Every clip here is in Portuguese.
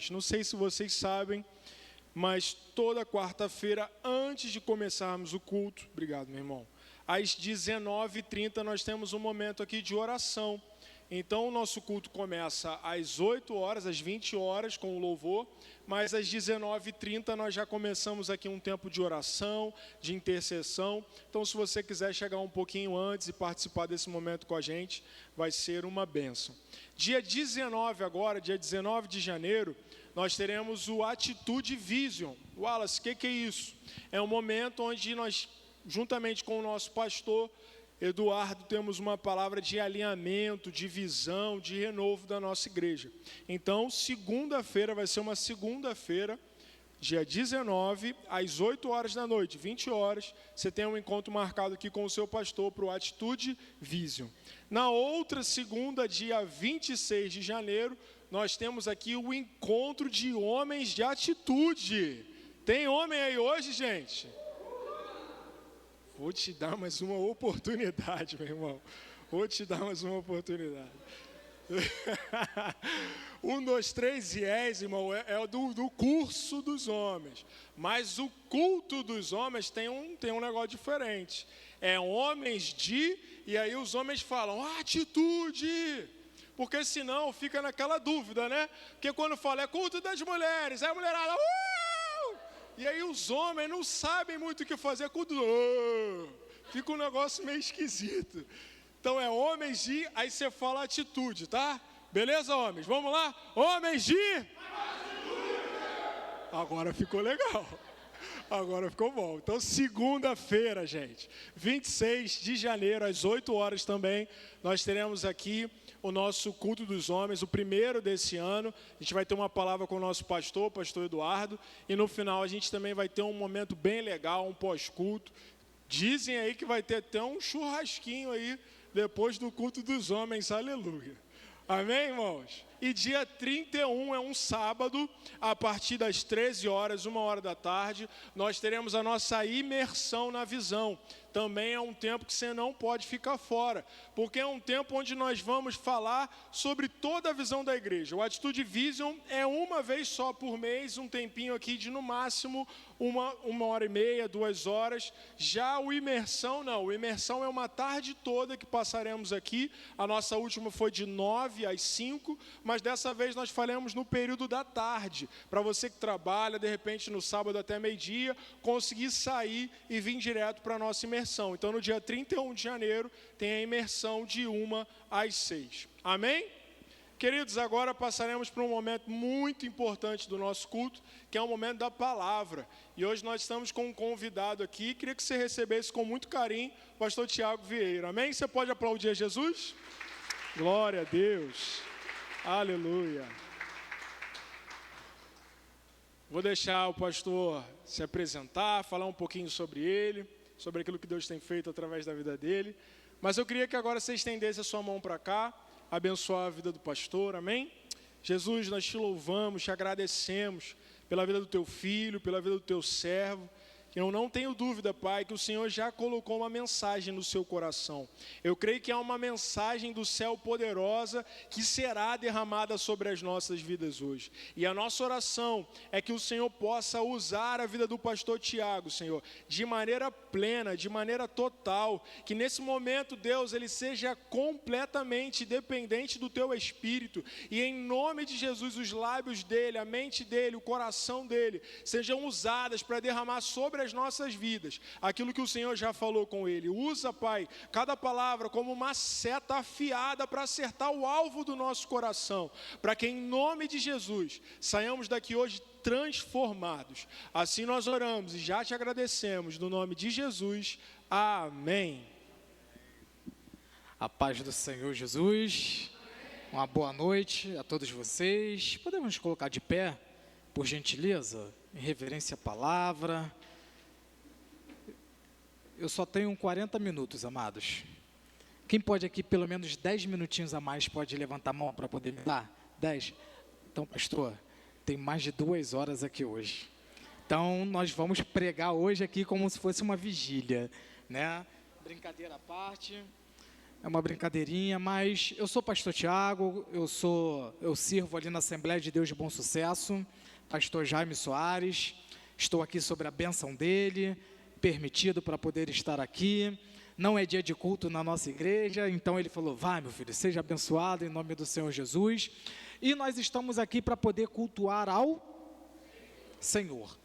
noite. Não sei se vocês sabem, mas toda quarta-feira, antes de começarmos o culto, obrigado, meu irmão, às 19h30 nós temos um momento aqui de oração. Então o nosso culto começa às 8 horas, às 20 horas com o louvor, mas às 19h30 nós já começamos aqui um tempo de oração, de intercessão. Então se você quiser chegar um pouquinho antes e participar desse momento com a gente, vai ser uma bênção. Dia 19 agora, dia 19 de janeiro, nós teremos o Atitude Vision. Wallace, o que é isso? É um momento onde nós, juntamente com o nosso pastor Eduardo, temos uma palavra de alinhamento, de visão, de renovo da nossa igreja. Então, segunda-feira, vai ser uma segunda-feira, dia 19, às 8 horas da noite, 20 horas, você tem um encontro marcado aqui com o seu pastor para o Atitude Vision. Na outra segunda, dia 26 de janeiro, nós temos aqui o encontro de homens de atitude. Tem homem aí hoje, gente? Vou te dar mais uma oportunidade, meu irmão. Vou te dar mais uma oportunidade. 1, 2, 3 e és, irmão, é do curso dos homens. Mas o culto dos homens tem um negócio diferente. É homens de, e aí os homens falam, atitude. Porque senão fica naquela dúvida, né? Porque quando fala é culto das mulheres, aí a mulherada, e aí os homens não sabem muito o que fazer, fica um negócio meio esquisito. Então é homens de, aí você fala atitude, tá? Beleza, homens? Vamos lá? Homens de atitude! Agora ficou legal. Agora ficou bom. Então, segunda-feira, gente, 26 de janeiro, às 8 horas também, nós teremos aqui o nosso culto dos homens, o primeiro desse ano. A gente vai ter uma palavra com o nosso pastor, o pastor Eduardo, e no final a gente também vai ter um momento bem legal, um pós-culto. Dizem aí que vai ter até um churrasquinho aí, depois do culto dos homens, aleluia. Amém, irmãos? E dia 31 é um sábado, a partir das 13 horas, 1 hora da tarde, nós teremos a nossa imersão na visão. Também é um tempo que você não pode ficar fora, porque é um tempo onde nós vamos falar sobre toda a visão da igreja. O Atitude Vision é uma vez só por mês, um tempinho aqui de no máximo uma hora e meia, 2 horas. Já o imersão não, o imersão é uma tarde toda que passaremos aqui. A nossa última foi de 9 às 5, mas dessa vez nós faremos no período da tarde, para você que trabalha, de repente no sábado até meio-dia, conseguir sair e vir direto para a nossa imersão. Então, no dia 31 de janeiro, tem a imersão de 1 às 6. Amém? Queridos, agora passaremos para um momento muito importante do nosso culto, que é o momento da palavra. E hoje nós estamos com um convidado aqui. Queria que você recebesse com muito carinho o pastor Tiago Vieira. Amém? Você pode aplaudir a Jesus? Glória a Deus. Aleluia. Vou deixar o pastor se apresentar, falar um pouquinho sobre ele, sobre aquilo que Deus tem feito através da vida dele. Mas eu queria que agora você estendesse a sua mão para cá, abençoar a vida do pastor, amém? Jesus, nós te louvamos, te agradecemos pela vida do teu filho, pela vida do teu servo. Eu não tenho dúvida, Pai, que o Senhor já colocou uma mensagem no seu coração. Eu creio que é uma mensagem do céu poderosa que será derramada sobre as nossas vidas hoje. E a nossa oração é que o Senhor possa usar a vida do pastor Tiago, Senhor, de maneira plena, de maneira total. Que nesse momento, Deus, ele seja completamente dependente do teu Espírito. E em nome de Jesus, os lábios dele, a mente dele, o coração dele, sejam usadas para derramar sobre as nossas vidas aquilo que o Senhor já falou com ele. Usa, Pai, cada palavra como uma seta afiada para acertar o alvo do nosso coração, para que em nome de Jesus saiamos daqui hoje transformados. Assim nós oramos e já te agradecemos no nome de Jesus. Amém. A paz do Senhor Jesus. Uma boa noite a todos vocês. Podemos colocar de pé, por gentileza, em reverência à palavra. Eu só tenho 40 minutos, amados. Quem pode aqui, pelo menos 10 minutinhos a mais, pode levantar a mão para poder me dar? 10? Então, pastor, tem mais de 2 horas aqui hoje. Então, nós vamos pregar hoje aqui como se fosse uma vigília, né? Brincadeira à parte. é uma brincadeirinha, mas eu sou pastor Tiago, eu sirvo ali na Assembleia de Deus de Bom Sucesso, pastor Jaime Soares, estou aqui sobre a bênção dele, permitido para poder estar aqui. Não é dia de culto na nossa igreja, então ele falou: vai, meu filho, seja abençoado em nome do Senhor Jesus. E nós estamos aqui para poder cultuar ao Senhor,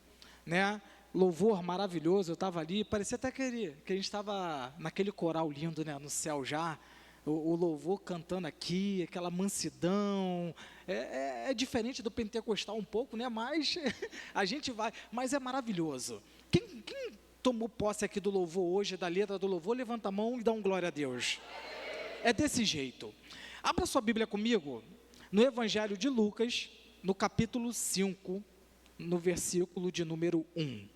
né? Louvor maravilhoso, eu estava ali, parecia até que a gente estava naquele coral lindo, né, no céu já, o louvor cantando aqui, aquela mansidão, é diferente do pentecostal um pouco, né, mas a gente vai, mas é maravilhoso. Quem tomou posse aqui do louvor hoje, da letra do louvor, levanta a mão e dá um glória a Deus. É desse jeito. Abra sua Bíblia comigo, no Evangelho de Lucas, no capítulo 5, no versículo de número 1.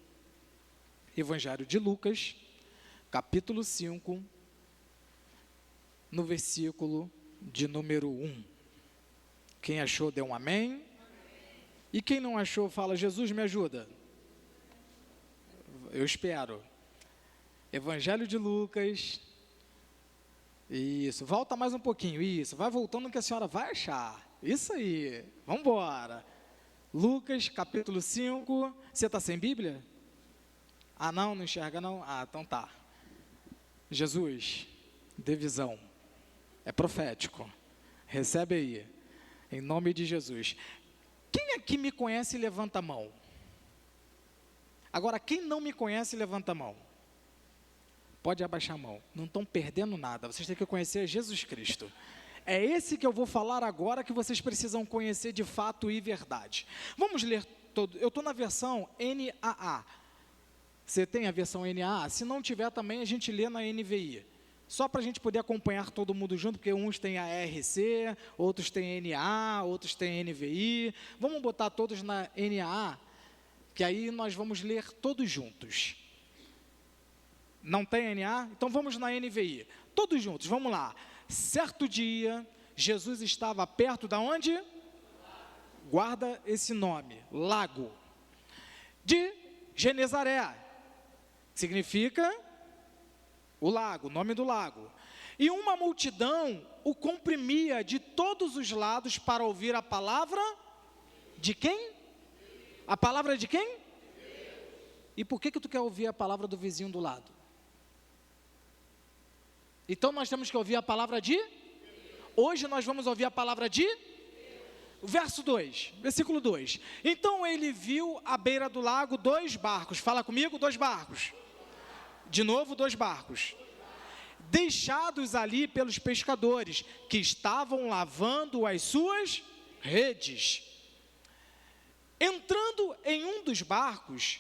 Evangelho de Lucas, capítulo 5, no versículo de número 1. Quem achou, dê um amém. E quem não achou, fala: Jesus, me ajuda. Eu espero. Evangelho de Lucas. Isso, volta mais um pouquinho. Isso, vai voltando que a senhora vai achar. Isso aí, vamos embora. Lucas, capítulo 5. Você está sem Bíblia? Ah, não enxerga não? Ah, então tá. Jesus, dê visão. É profético. Recebe aí. Em nome de Jesus. Quem aqui me conhece, levanta a mão. Agora, quem não me conhece, levanta a mão. Pode abaixar a mão. Não estão perdendo nada. Vocês têm que conhecer Jesus Cristo. É esse que eu vou falar agora, que vocês precisam conhecer de fato e verdade. Vamos ler todo. Eu estou na versão NAA. Você tem a versão NAA? Se não tiver também, a gente lê na NVI. Só para a gente poder acompanhar todo mundo junto, porque uns têm ARC, outros têm NA, outros têm NVI. Vamos botar todos na NAA, que aí nós vamos ler todos juntos. Não tem NA? Então vamos na NVI. Todos juntos, vamos lá. Certo dia, Jesus estava perto da onde? Guarda esse nome, lago. De Genezaré. Significa o lago, o nome do lago. E uma multidão o comprimia de todos os lados para ouvir a palavra de quem? A palavra de quem? E por que tu quer ouvir a palavra do vizinho do lado? Então nós temos que ouvir a palavra de? Hoje nós vamos ouvir a palavra de? Verso 2, versículo 2. Então ele viu à beira do lago 2 barcos. Fala comigo, 2 barcos. De novo, 2 barcos. Deixados ali pelos pescadores, que estavam lavando as suas redes. Entrando em um dos barcos,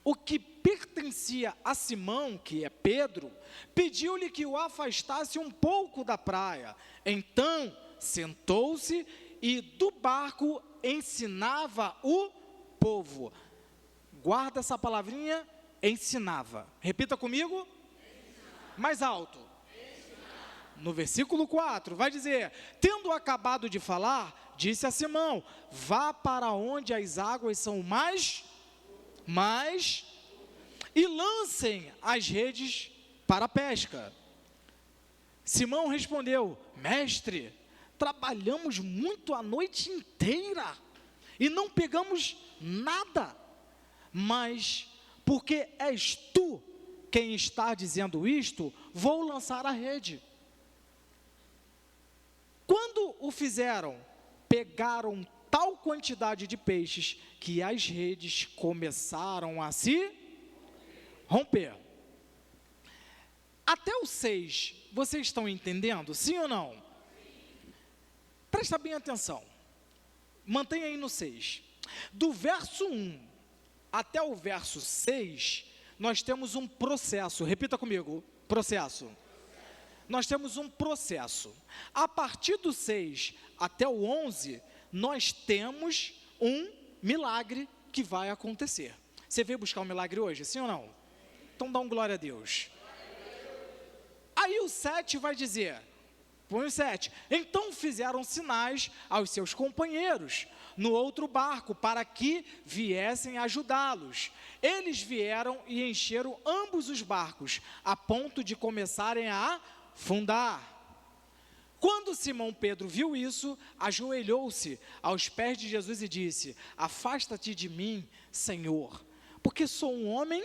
o que pertencia a Simão, que é Pedro, pediu-lhe que o afastasse um pouco da praia. Então, sentou-se e do barco ensinava o povo. Guarda essa palavrinha, ensinava. Repita comigo. Ensinava. Mais alto. Ensinava. No versículo 4, vai dizer: tendo acabado de falar, disse a Simão: vá para onde as águas são mais, e lancem as redes para a pesca. Simão respondeu: mestre, trabalhamos muito a noite inteira e não pegamos nada, mas porque és tu quem está dizendo isto, vou lançar a rede. Quando o fizeram, pegaram tal quantidade de peixes que as redes começaram a se romper. Até o 6, vocês estão entendendo? Sim ou não? Presta bem atenção. Mantenha aí no 6. Do verso 1 até o verso 6, nós temos um processo. Repita comigo, processo. Nós temos um processo. A partir do 6 até o 11, nós temos um milagre que vai acontecer. Você veio buscar um milagre hoje, sim ou não? Então dá um glória a Deus. Aí o 7 vai dizer, põe o 7, então fizeram sinais aos seus companheiros no outro barco, para que viessem ajudá-los. Eles vieram e encheram ambos os barcos, a ponto de começarem a afundar. Quando Simão Pedro viu isso, ajoelhou-se aos pés de Jesus e disse: afasta-te de mim, Senhor, porque sou um homem,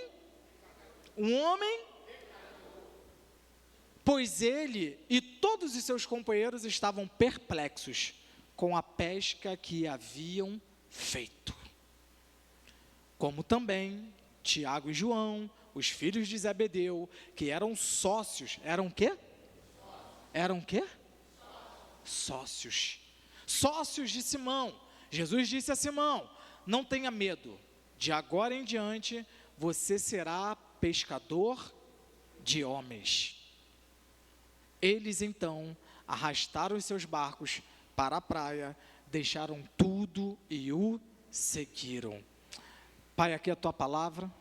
pois ele e todos os seus companheiros estavam perplexos com a pesca que haviam feito. Como também Tiago e João, os filhos de Zebedeu, que eram sócios, eram o quê? Sócios de Simão. Jesus disse a Simão: não tenha medo, de agora em diante você será pescador de homens. Eles então arrastaram os seus barcos para a praia, deixaram tudo e o seguiram. Pai, aqui é a tua palavra.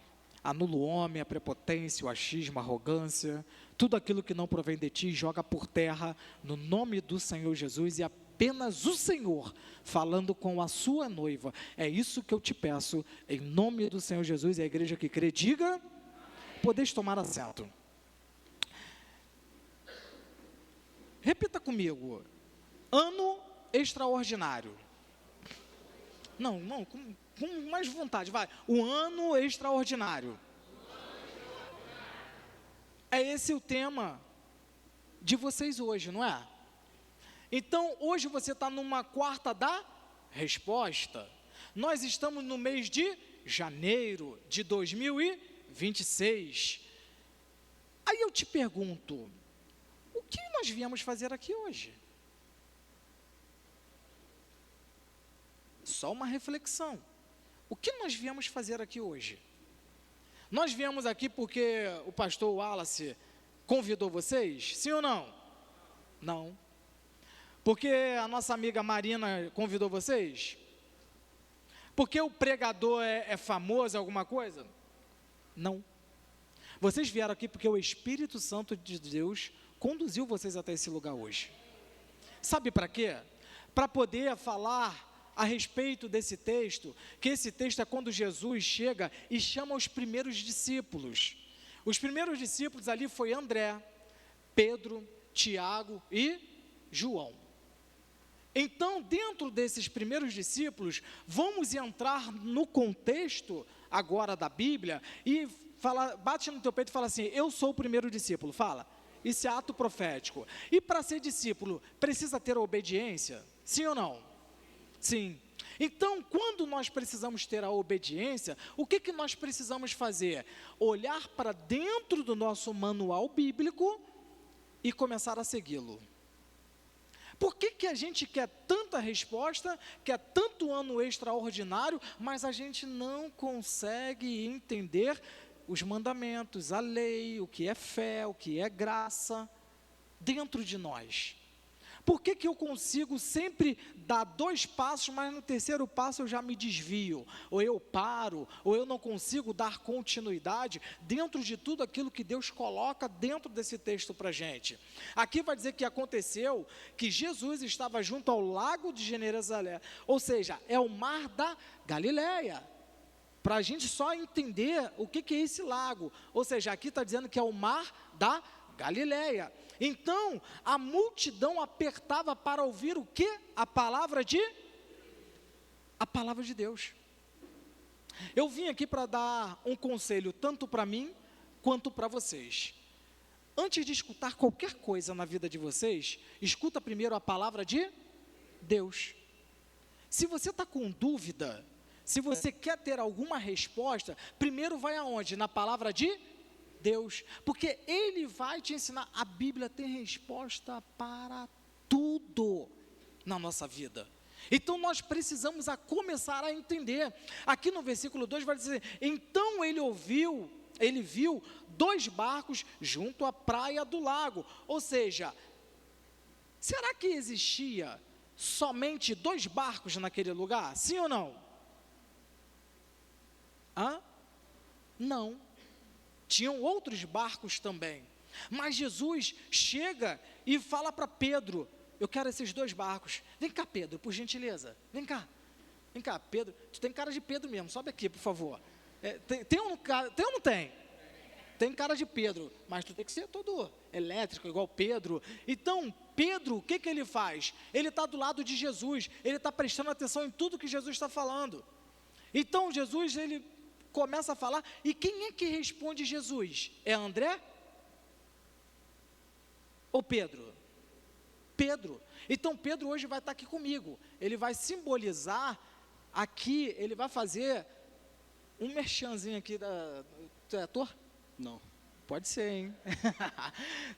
Anula o homem, a prepotência, o achismo, a arrogância, tudo aquilo que não provém de ti, joga por terra, no nome do Senhor Jesus, e apenas o Senhor falando com a sua noiva. É isso que eu te peço, em nome do Senhor Jesus. E a igreja que crê, diga: podeis tomar assento. Repita comigo: ano extraordinário. Não, com mais vontade, vai. O ano extraordinário. É esse o tema de vocês hoje, não é? Então, hoje você está numa quarta da resposta. Nós estamos no mês de janeiro de 2026. Aí eu te pergunto, o que nós viemos fazer aqui hoje? Só uma reflexão. O que nós viemos fazer aqui hoje? Nós viemos aqui porque o pastor Wallace convidou vocês? Sim ou não? Não. Porque a nossa amiga Marina convidou vocês? Porque o pregador é famoso, alguma coisa? Não. Vocês vieram aqui porque o Espírito Santo de Deus conduziu vocês até esse lugar hoje. Sabe para quê? Para poder falar a respeito desse texto, que esse texto é quando Jesus chega e chama os primeiros discípulos. Os primeiros discípulos ali foi André, Pedro, Tiago e João. Então, dentro desses primeiros discípulos, vamos entrar no contexto agora da Bíblia e fala, bate no teu peito e fala assim: eu sou o primeiro discípulo. Fala, esse ato profético. E para ser discípulo, precisa ter obediência? Sim ou não? Sim. Então, quando nós precisamos ter a obediência, o que nós precisamos fazer? Olhar para dentro do nosso manual bíblico e começar a segui-lo. Por que a gente quer tanta resposta, quer tanto ano extraordinário, mas a gente não consegue entender os mandamentos, a lei, o que é fé, o que é graça, dentro de nós? Por que eu consigo sempre dar 2 passos, mas no terceiro passo eu já me desvio, ou eu paro, ou eu não consigo dar continuidade dentro de tudo aquilo que Deus coloca dentro desse texto para a gente? Aqui vai dizer que aconteceu que Jesus estava junto ao lago de Genezaré, ou seja, é o mar da Galileia. Para a gente só entender o que é esse lago, ou seja, aqui está dizendo que é o mar da Galileia. Então, a multidão apertava para ouvir o quê? A palavra de Deus. Eu vim aqui para dar um conselho, tanto para mim, quanto para vocês. Antes de escutar qualquer coisa na vida de vocês, escuta primeiro a palavra de Deus. Se você está com dúvida, se você quer ter alguma resposta, primeiro vai aonde? Na palavra de Deus, porque Ele vai te ensinar. A Bíblia tem resposta para tudo na nossa vida. Então nós precisamos começar a entender. Aqui no versículo 2 vai dizer: então ele viu 2 barcos junto à praia do lago. Ou seja, será que existia somente 2 barcos naquele lugar? Sim ou não? Não. Tinham outros barcos também, mas Jesus chega e fala para Pedro: eu quero esses 2 barcos, vem cá Pedro, por gentileza, vem cá Pedro, tu tem cara de Pedro mesmo, sobe aqui por favor, tem ou não tem? Tem cara de Pedro, mas tu tem que ser todo elétrico igual Pedro. Então Pedro, o que ele faz? Ele está do lado de Jesus, ele está prestando atenção em tudo que Jesus está falando. Então Jesus, ele começa a falar, e quem é que responde Jesus? É André? Ou Pedro? Pedro. Então Pedro hoje vai estar aqui comigo, ele vai simbolizar aqui, ele vai fazer um merchanzinho aqui tu é ator? Não. Pode ser, hein?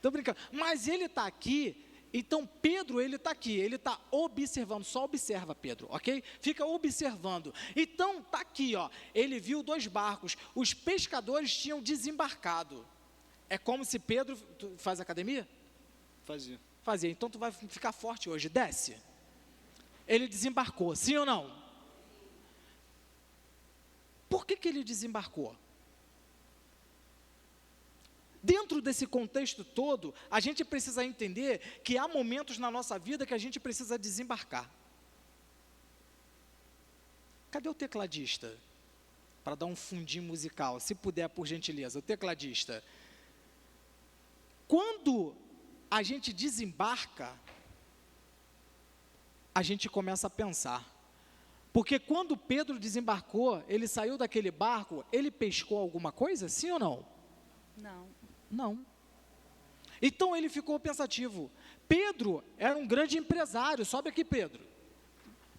Tô brincando. Mas ele está aqui, então Pedro, ele está aqui, ele está observando, só observa Pedro, ok? Fica observando. Então, está aqui, ó, ele viu 2 barcos, os pescadores tinham desembarcado. É como se Pedro, tu faz academia? Fazia, então tu vai ficar forte hoje, desce. Ele desembarcou, sim ou não? Por que ele desembarcou? Dentro desse contexto todo, a gente precisa entender que há momentos na nossa vida que a gente precisa desembarcar. Cadê o tecladista? Para dar um fundinho musical, se puder, por gentileza, o tecladista. Quando a gente desembarca, a gente começa a pensar. Porque quando Pedro desembarcou, ele saiu daquele barco, ele pescou alguma coisa, sim ou não? Não. Então ele ficou pensativo. Pedro era um grande empresário, sobe aqui Pedro.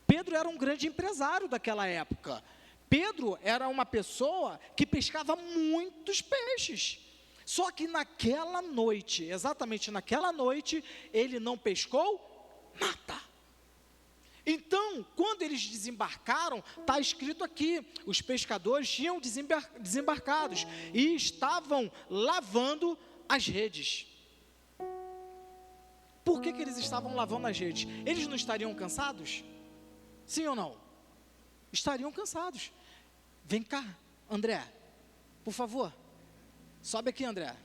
Pedro era um grande empresário daquela época. Pedro era uma pessoa que pescava muitos peixes. Só que naquela noite, exatamente naquela noite, ele não pescou nada. Então, quando eles desembarcaram, está escrito aqui, os pescadores tinham desembarcados e estavam lavando as redes. Por que eles estavam lavando as redes? Eles não estariam cansados? Sim ou não? Estariam cansados. Vem cá, André, por favor, sobe aqui, André.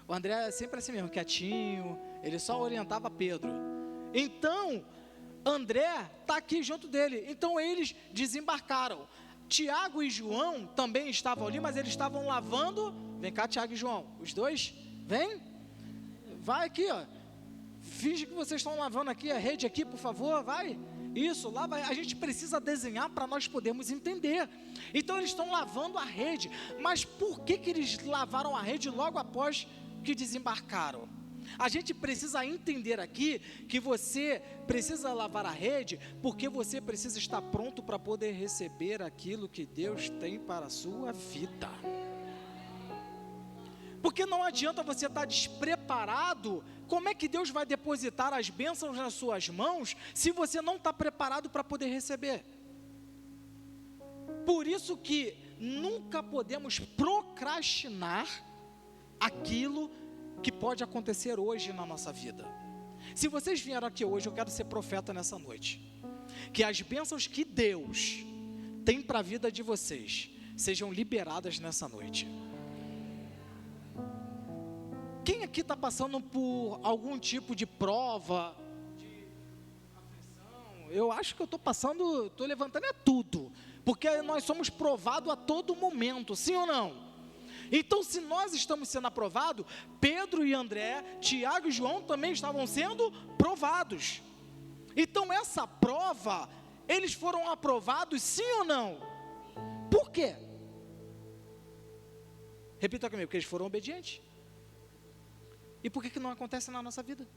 O André é sempre assim mesmo, quietinho, ele só orientava Pedro. Então, André está aqui junto dele, então eles desembarcaram. Tiago e João também estavam ali, mas eles estavam lavando. Vem cá, Tiago e João, os dois, vem, vai aqui, ó. Finge que vocês estão lavando aqui a rede aqui, por favor, vai. Isso, lá vai. A gente precisa desenhar para nós podermos entender. Então eles estão lavando a rede, mas por que eles lavaram a rede logo após que desembarcaram? A gente precisa entender aqui que você precisa lavar a rede, porque você precisa estar pronto para poder receber aquilo que Deus tem para a sua vida. Porque não adianta você estar despreparado. Como é que Deus vai depositar as bênçãos nas suas mãos se você não está preparado para poder receber? Por isso que nunca podemos procrastinar aquilo que pode acontecer hoje na nossa vida. Se vocês vieram aqui hoje, eu quero ser profeta nessa noite. Que as bênçãos que Deus tem para a vida de vocês sejam liberadas nessa noite. Quem aqui está passando por algum tipo de prova, de aflição? Eu acho que eu estou levantando tudo, porque nós somos provados a todo momento, sim ou não? Então, se nós estamos sendo aprovados, Pedro e André, Tiago e João também estavam sendo provados. Então, essa prova, eles foram aprovados, sim ou não? Por quê? Repita comigo, porque eles foram obedientes. E por que não acontece na nossa vida?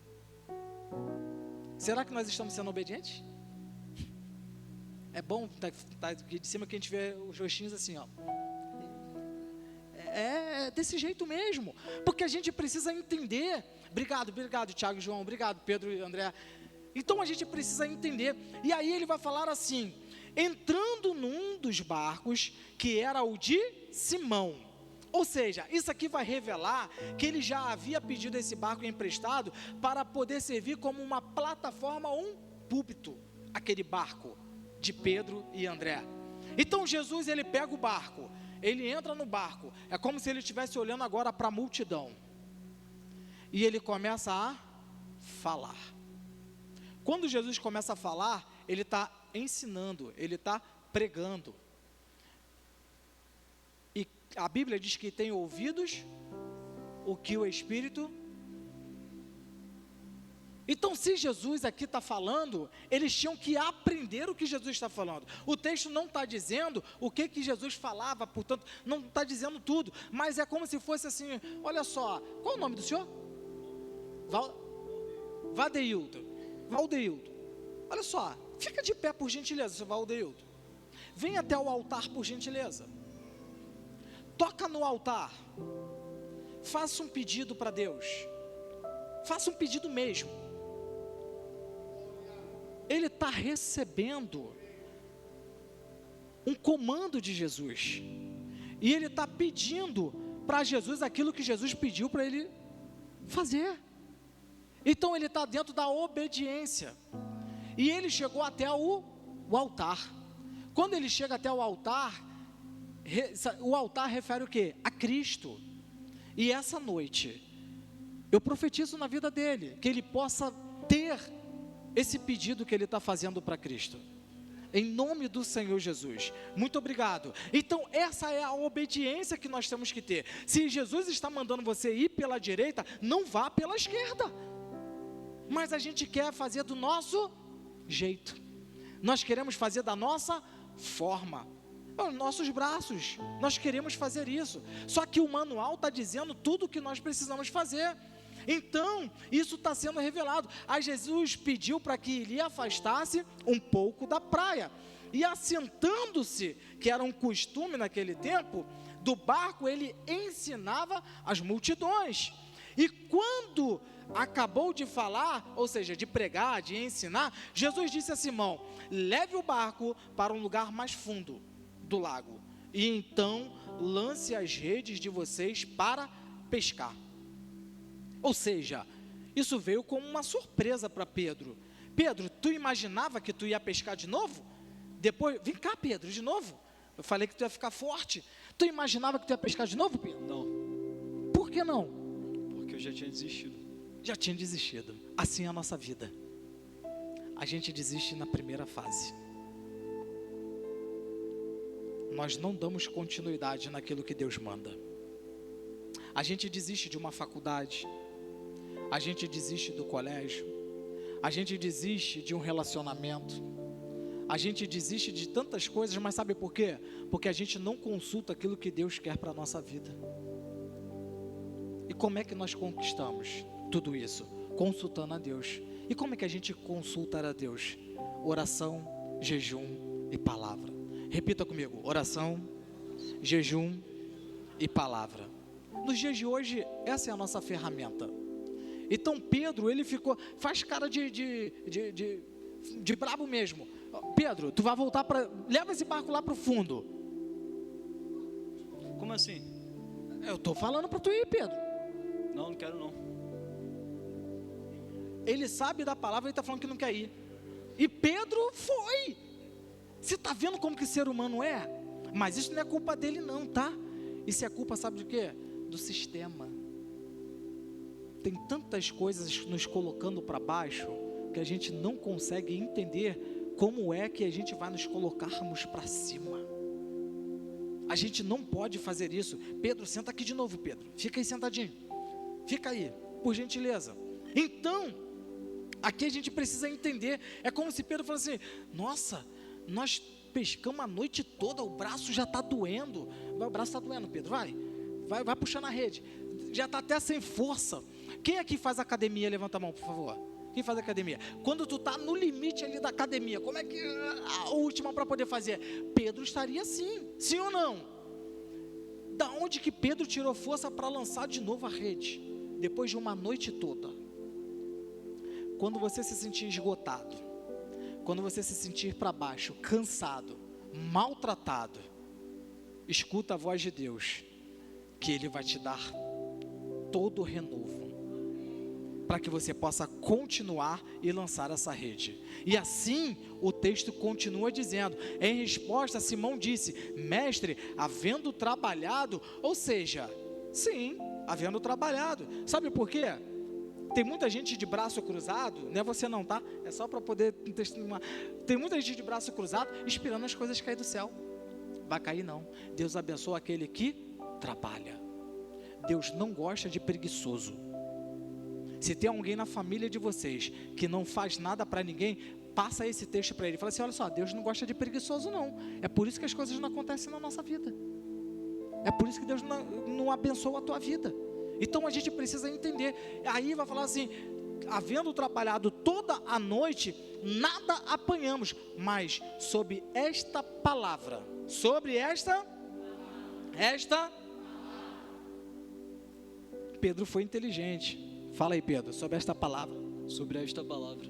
Será que nós estamos sendo obedientes? É bom tá aqui de cima que a gente vê os rostinhos assim, ó. É desse jeito mesmo, porque a gente precisa entender. Obrigado, Tiago e João, obrigado, Pedro e André. Então a gente precisa entender. E aí ele vai falar assim: entrando num dos barcos, que era o de Simão. Ou seja, isso aqui vai revelar que ele já havia pedido esse barco emprestado para poder servir como uma plataforma, um púlpito, aquele barco de Pedro e André. Então Jesus, ele pega o barco, ele entra no barco, é como se ele estivesse olhando agora para a multidão, e ele começa a falar. Quando Jesus começa a falar, ele está ensinando, ele está pregando. E a Bíblia diz que tem ouvidos o que o Espírito. Então, se Jesus aqui está falando, eles tinham que aprender o que Jesus está falando. O texto não está dizendo o que Jesus falava, portanto, não está dizendo tudo, mas é como se fosse assim, olha só, qual é o nome do senhor? Valdeildo. Olha só, fica de pé por gentileza, seu Valdeildo. Vem até o altar por gentileza. Toca no altar. Faça um pedido para Deus. Faça um pedido mesmo. Ele está recebendo um comando de Jesus. E ele está pedindo para Jesus aquilo que Jesus pediu para ele fazer. Então ele está dentro da obediência. E ele chegou até o altar. Quando ele chega até o altar refere o quê? A Cristo. E essa noite, eu profetizo na vida dele, que ele possa ter esse pedido que ele está fazendo para Cristo, em nome do Senhor Jesus. Muito obrigado. Então essa é a obediência que nós temos que ter. Se Jesus está mandando você ir pela direita, não vá pela esquerda, mas a gente quer fazer do nosso jeito, nós queremos fazer da nossa forma, nossos braços, nós queremos fazer isso, só que o manual está dizendo tudo o que nós precisamos fazer. Então, isso está sendo revelado. Aí Jesus pediu para que ele afastasse um pouco da praia. E assentando-se, que era um costume naquele tempo, do barco, ele ensinava as multidões. E quando acabou de falar, ou seja, de pregar, de ensinar, Jesus disse a Simão: leve o barco para um lugar mais fundo do lago, e então lance as redes de vocês para pescar. Ou seja, isso veio como uma surpresa para Pedro. Pedro, tu imaginava que tu ia pescar de novo? Depois, vem cá, Pedro, de novo. Eu falei que tu ia ficar forte. Tu imaginava que tu ia pescar de novo, Pedro? Não. Por que não? Porque eu já tinha desistido. Já tinha desistido. Assim é a nossa vida. A gente desiste na primeira fase. Nós não damos continuidade naquilo que Deus manda. A gente desiste de uma faculdade. A gente desiste do colégio, a gente desiste de um relacionamento, a gente desiste de tantas coisas, mas sabe por quê? Porque a gente não consulta aquilo que Deus quer para a nossa vida. E como é que nós conquistamos tudo isso? Consultando a Deus. E como é que a gente consulta a Deus? Oração, jejum e palavra. Repita comigo: oração, jejum e palavra. Nos dias de hoje, essa é a nossa ferramenta. Então Pedro, ele ficou, faz cara de brabo mesmo. Pedro, tu vai voltar leva esse barco lá para o fundo. Como assim? Eu estou falando para tu ir, Pedro. Não quero não. Ele sabe da palavra, ele está falando que não quer ir. E Pedro foi. Você está vendo como que ser humano é? Mas isso não é culpa dele não, tá? Isso é culpa, sabe de quê? Do sistema. Tem tantas coisas nos colocando para baixo, que a gente não consegue entender como é que a gente vai nos colocarmos para cima. A gente não pode fazer isso. Pedro, senta aqui de novo, Pedro. Fica aí sentadinho. Fica aí, por gentileza. Então, aqui a gente precisa entender. É como se Pedro falasse assim: nossa, nós pescamos a noite toda, o braço já está doendo. O braço está doendo, Pedro, vai puxando a rede. Já está até sem força. Quem aqui faz academia? Levanta a mão, por favor. Quem faz academia? Quando tu está no limite ali da academia, como é que a última para poder fazer? Pedro estaria assim, sim ou não? Da onde que Pedro tirou força para lançar de novo a rede? Depois de uma noite toda. Quando você se sentir esgotado, quando você se sentir para baixo, cansado, maltratado, escuta a voz de Deus, que Ele vai te dar todo o renovo, para que você possa continuar e lançar essa rede. E assim o texto continua dizendo, em resposta Simão disse: mestre, havendo trabalhado, ou seja, sim, havendo trabalhado. Sabe por quê? Tem muita gente de braço cruzado, não é você não, tá? É só para poder testemunhar. Tem muita gente de braço cruzado esperando as coisas cair do céu. Vai cair não. Deus abençoa aquele que trabalha. Deus não gosta de preguiçoso. Se tem alguém na família de vocês que não faz nada para ninguém, passa esse texto para ele. Fala assim: olha só, Deus não gosta de preguiçoso não. É por isso que as coisas não acontecem na nossa vida. É por isso que Deus não abençoa a tua vida. Então a gente precisa entender. Aí vai falar assim: havendo trabalhado toda a noite, nada apanhamos, mas sobre esta palavra, Pedro foi inteligente. Fala aí, Pedro, sobre esta palavra. Sobre esta palavra,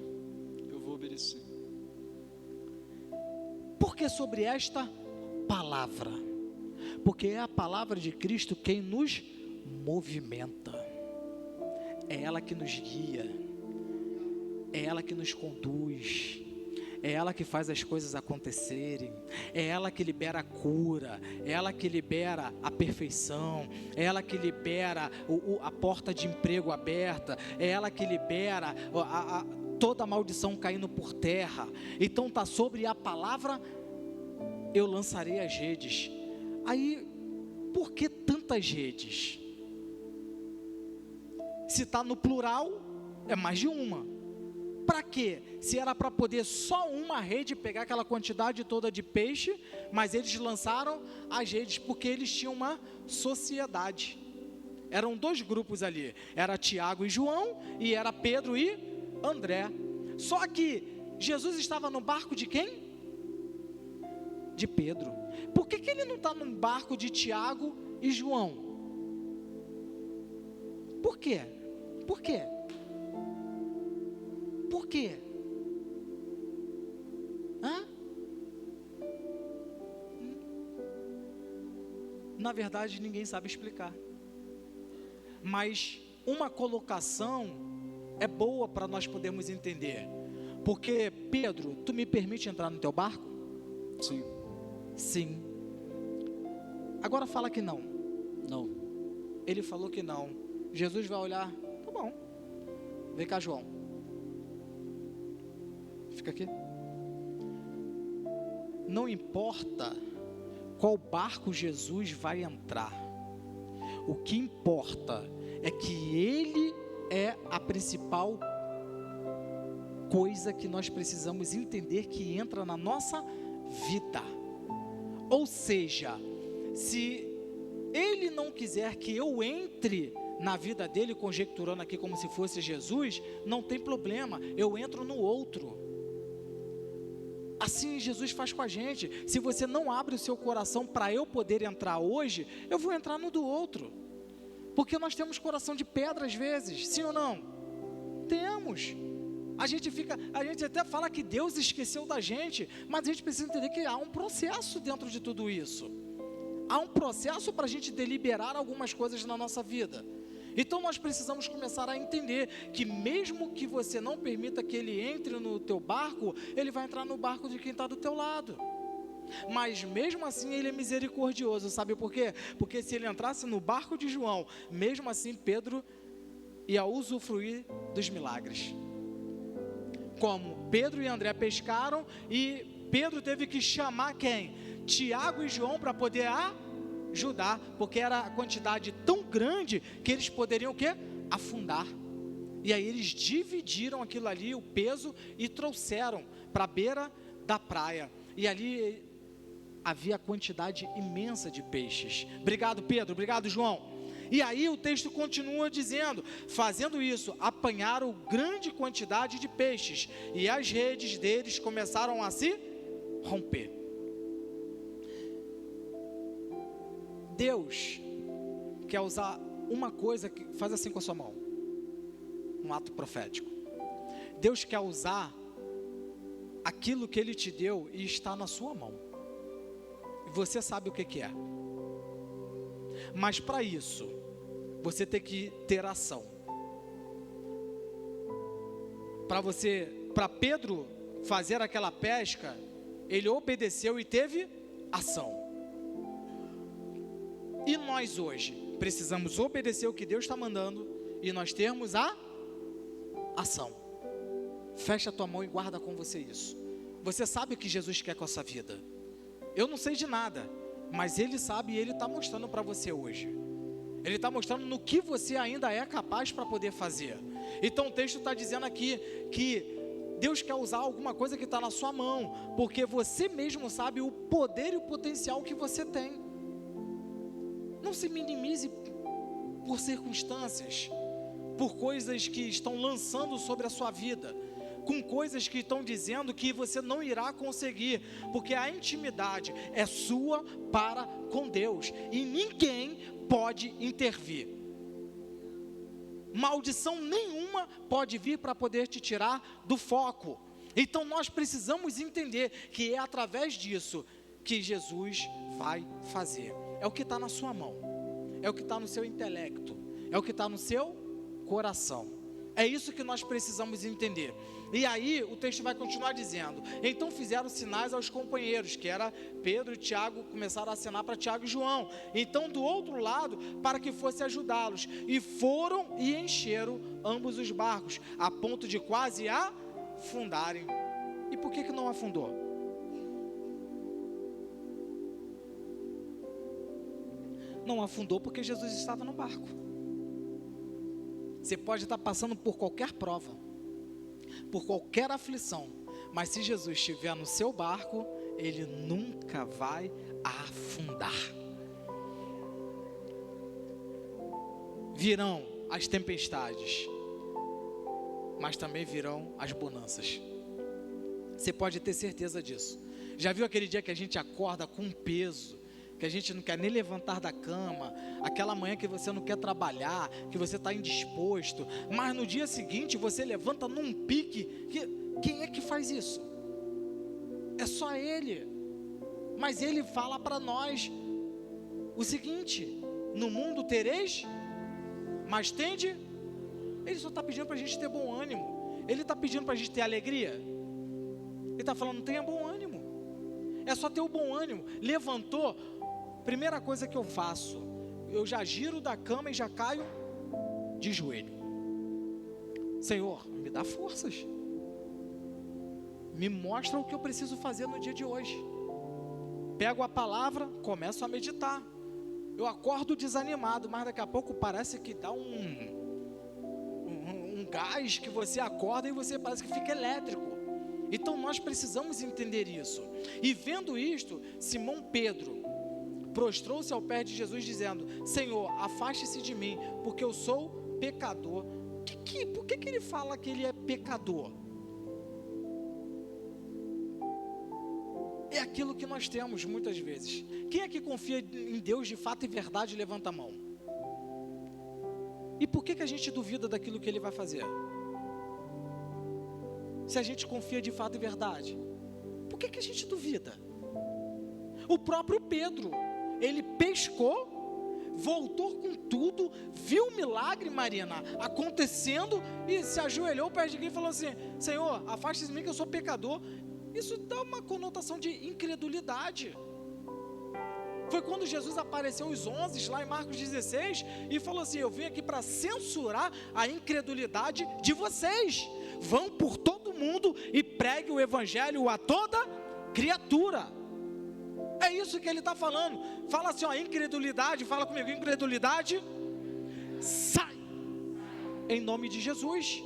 eu vou obedecer. Por que sobre esta palavra? Porque é a palavra de Cristo quem nos movimenta. É ela que nos guia. É ela que nos conduz. É ela que faz as coisas acontecerem. É ela que libera a cura. É ela que libera a perfeição. É ela que libera a porta de emprego aberta. É ela que libera toda a maldição caindo por terra. Então está sobre a palavra: eu lançarei as redes. Aí, por que tantas redes? Se está no plural, é mais de uma. Para quê? Se era para poder só uma rede pegar aquela quantidade toda de peixe, mas eles lançaram as redes porque eles tinham uma sociedade. Eram dois grupos ali, era Tiago e João, e era Pedro e André. Só que Jesus estava no barco de quem? De Pedro. Por que ele não está no barco de Tiago e João? Por quê? Por quê? Por quê? Na verdade, ninguém sabe explicar. Mas uma colocação é boa para nós podermos entender. Porque, Pedro, tu me permite entrar no teu barco? Sim. Sim. Agora fala que não. Não. Ele falou que não. Jesus vai olhar: tá bom. Vem cá, João. Fica aqui. Não importa qual barco Jesus vai entrar. O que importa é que Ele é a principal coisa que nós precisamos entender que entra na nossa vida. Ou seja, se Ele não quiser que eu entre na vida dele, conjecturando aqui como se fosse Jesus, não tem problema, eu entro no outro. Assim Jesus faz com a gente. Se você não abre o seu coração para eu poder entrar hoje, eu vou entrar no do outro. Porque nós temos coração de pedra às vezes, sim ou não? Temos. A gente até fala que Deus esqueceu da gente, mas a gente precisa entender que há um processo dentro de tudo isso. Há um processo para a gente deliberar algumas coisas na nossa vida. Então nós precisamos começar a entender que mesmo que você não permita que ele entre no teu barco, ele vai entrar no barco de quem está do teu lado. Mas mesmo assim ele é misericordioso, sabe por quê? Porque se ele entrasse no barco de João, mesmo assim Pedro ia usufruir dos milagres. Como Pedro e André pescaram e Pedro teve que chamar quem? Tiago e João para poder ajudar, porque era a quantidade tão grande que eles poderiam o quê? Afundar. E aí eles dividiram aquilo ali, o peso, e trouxeram para a beira da praia. E ali havia quantidade imensa de peixes. Obrigado, Pedro. Obrigado, João. E aí o texto continua dizendo: fazendo isso, apanharam grande quantidade de peixes, e as redes deles começaram a se romper. Deus quer usar uma coisa que faz assim com a sua mão, um ato profético. Deus quer usar aquilo que Ele te deu e está na sua mão. E você sabe o que é. Mas para isso, você tem que ter ação. Para Pedro fazer aquela pesca, ele obedeceu e teve ação. E nós hoje precisamos obedecer o que Deus está mandando e nós termos a ação. Fecha a tua mão e guarda com você isso. Você sabe o que Jesus quer com a sua vida. Eu não sei de nada, mas Ele sabe e Ele está mostrando para você hoje. Ele está mostrando no que você ainda é capaz para poder fazer. Então o texto está dizendo aqui que Deus quer usar alguma coisa que está na sua mão, porque você mesmo sabe o poder e o potencial que você tem. Não se minimize por circunstâncias, por coisas que estão lançando sobre a sua vida, com coisas que estão dizendo que você não irá conseguir, porque a intimidade é sua para com Deus, e ninguém pode intervir. Maldição nenhuma pode vir para poder te tirar do foco. Então nós precisamos entender que é através disso que Jesus vai fazer. É o que está na sua mão, é o que está no seu intelecto, é o que está no seu coração. É isso que nós precisamos entender. E aí o texto vai continuar dizendo: então fizeram sinais aos companheiros, que era Pedro e Tiago, começaram a acenar para Tiago e João, então do outro lado, para que fosse ajudá-los, e foram e encheram ambos os barcos, a ponto de quase afundarem. E por que não afundou? Não afundou porque Jesus estava no barco. Você pode estar passando por qualquer prova, por qualquer aflição, mas se Jesus estiver no seu barco, ele nunca vai afundar. Virão as tempestades, mas também virão as bonanças. Você pode ter certeza disso. Já viu aquele dia que a gente acorda com um peso, que a gente não quer nem levantar da cama, aquela manhã que você não quer trabalhar, que você está indisposto, mas no dia seguinte você levanta num pique, quem é que faz isso? É só Ele. Mas Ele fala para nós o seguinte: no mundo tereis, mas tende. Ele só está pedindo para a gente ter bom ânimo. Ele está pedindo para a gente ter alegria. Ele está falando: tenha bom ânimo. É só ter o bom ânimo. Levantou, primeira coisa que eu faço, eu já giro da cama e já caio de joelho. Senhor, me dá forças, me mostra o que eu preciso fazer no dia de hoje. Pego a palavra, começo a meditar. Eu acordo desanimado, mas daqui a pouco parece que dá um gás, que você acorda e você parece que fica elétrico. Então nós precisamos entender isso. E vendo isto, Simão Pedro prostrou-se ao pé de Jesus dizendo: Senhor, afaste-se de mim, porque eu sou pecador. Por que ele fala que ele é pecador? É aquilo que nós temos muitas vezes. Quem é que confia em Deus de fato e verdade? Levanta a mão. E por que a gente duvida daquilo que Ele vai fazer? Se a gente confia de fato e verdade, por que a gente duvida? O próprio Pedro, ele pescou, voltou com tudo, viu o milagre, Marina, acontecendo, e se ajoelhou perto de alguém e falou assim: Senhor, afaste-se de mim que eu sou pecador. Isso dá uma conotação de incredulidade. Foi quando Jesus apareceu aos 11, lá em Marcos 16, e falou assim: eu vim aqui para censurar a incredulidade de vocês. Vão por todo mundo e pregue o evangelho a toda criatura. É isso que ele está falando. Fala assim, ó, incredulidade, fala comigo, incredulidade, sai, em nome de Jesus.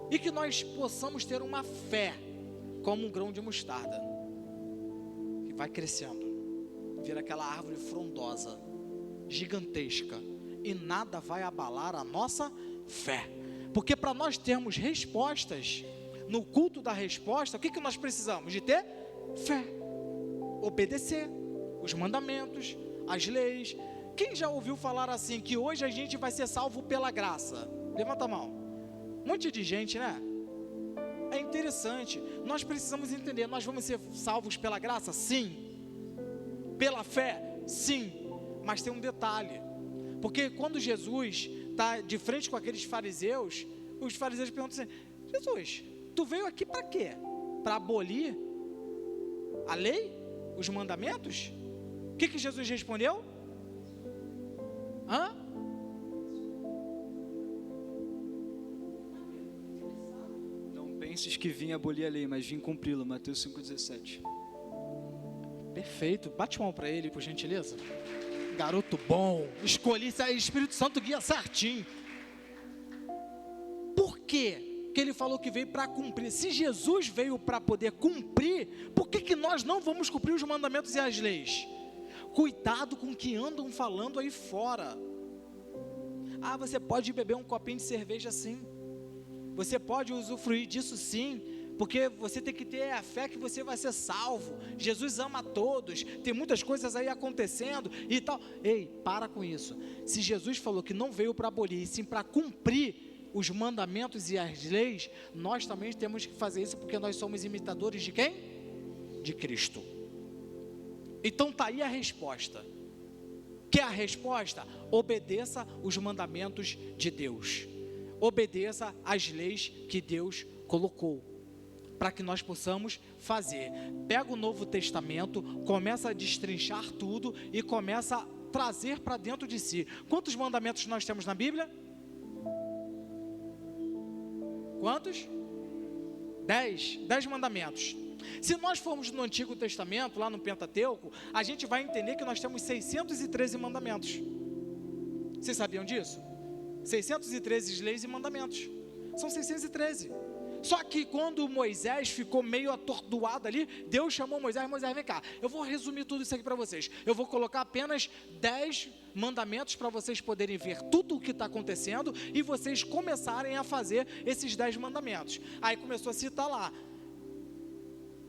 E que nós possamos ter uma fé, como um grão de mostarda, que vai crescendo, vira aquela árvore frondosa, gigantesca, e nada vai abalar a nossa fé. Porque para nós termos respostas, no culto da resposta, o que nós precisamos? De ter fé, obedecer os mandamentos, as leis. Quem já ouviu falar assim, que hoje a gente vai ser salvo pela graça? Levanta a mão. Um monte de gente, né? É interessante. Nós precisamos entender, nós vamos ser salvos pela graça? Sim. Pela fé? Sim. Mas tem um detalhe. Porque quando Jesus está de frente com aqueles fariseus, os fariseus perguntam assim: Jesus, tu veio aqui para quê? Para abolir a lei? Os mandamentos? O que Jesus respondeu? Não penses que vim abolir a lei, mas vim cumpri-la. Mateus 5,17. Perfeito, bate mão para ele, por gentileza. Garoto bom, escolhi, Espírito Santo guia certinho. que ele falou que veio para cumprir? Se Jesus veio para poder cumprir, por que nós não vamos cumprir os mandamentos e as leis? Cuidado com o que andam falando aí fora. Ah, você pode beber um copinho de cerveja sim, você pode usufruir disso sim, porque você tem que ter a fé que você vai ser salvo. Jesus ama a todos, tem muitas coisas aí acontecendo e tal. Ei, para com isso. Se Jesus falou que não veio para abolir, e sim para cumprir os mandamentos e as leis, nós também temos que fazer isso, porque nós somos imitadores de quem? De Cristo. Então está aí a resposta. Que é a resposta? Obedeça os mandamentos de Deus. Obedeça as leis que Deus colocou, para que nós possamos fazer. Pega o Novo Testamento, começa a destrinchar tudo e começa a trazer para dentro de si. Quantos mandamentos nós temos na Bíblia? Quantos? 10 mandamentos. Se nós formos no Antigo Testamento, lá no Pentateuco, a gente vai entender que nós temos 613 mandamentos. Vocês sabiam disso? 613 leis e mandamentos. São 613. Só que quando Moisés ficou meio atordoado ali, Deus chamou Moisés: Moisés, vem cá, eu vou resumir tudo isso aqui para vocês. Eu vou colocar apenas 10 mandamentos para vocês poderem ver tudo o que está acontecendo e vocês começarem a fazer esses 10 mandamentos. Aí começou a citar lá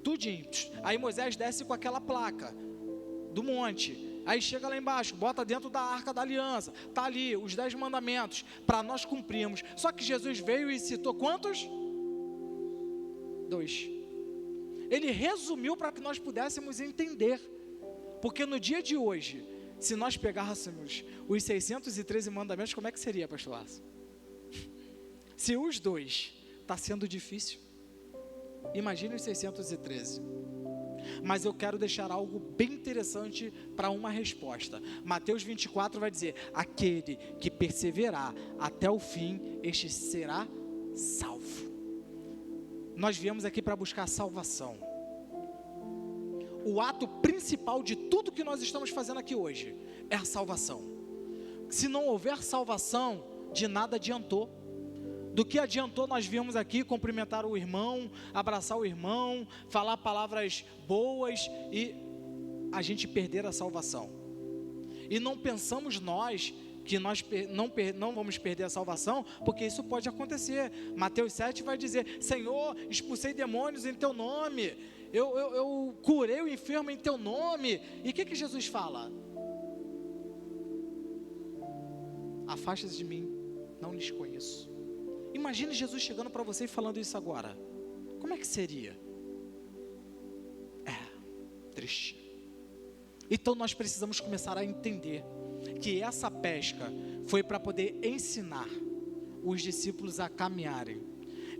tudinho. Aí Moisés desce com aquela placa do monte. Aí chega lá embaixo, bota dentro da Arca da Aliança. Está ali os 10 mandamentos para nós cumprirmos. Só que Jesus veio e citou quantos? 2. Ele resumiu para que nós pudéssemos entender. Porque no dia de hoje, se nós pegássemos os 613 mandamentos, como é que seria, pastor Lázaro? Se os 2 está sendo difícil, imagine os 613. Mas eu quero deixar algo bem interessante para uma resposta. Mateus 24 vai dizer: aquele que perseverar até o fim, este será salvo. Nós viemos aqui para buscar salvação. O ato principal de tudo que nós estamos fazendo aqui hoje é a salvação. Se não houver salvação, de nada adiantou. Do que adiantou nós viemos aqui cumprimentar o irmão, abraçar o irmão, falar palavras boas e a gente perder a salvação? E não pensamos nós que nós não vamos perder a salvação, porque isso pode acontecer. Mateus 7 vai dizer: Senhor, expulsei demônios em teu nome, eu curei o enfermo em teu nome. E o que Jesus fala? Afasta-se de mim, não lhes conheço. Imagine Jesus chegando para você e falando isso agora. Como é que seria? Triste. Então nós precisamos começar a entender que essa pesca foi para poder ensinar os discípulos a caminharem,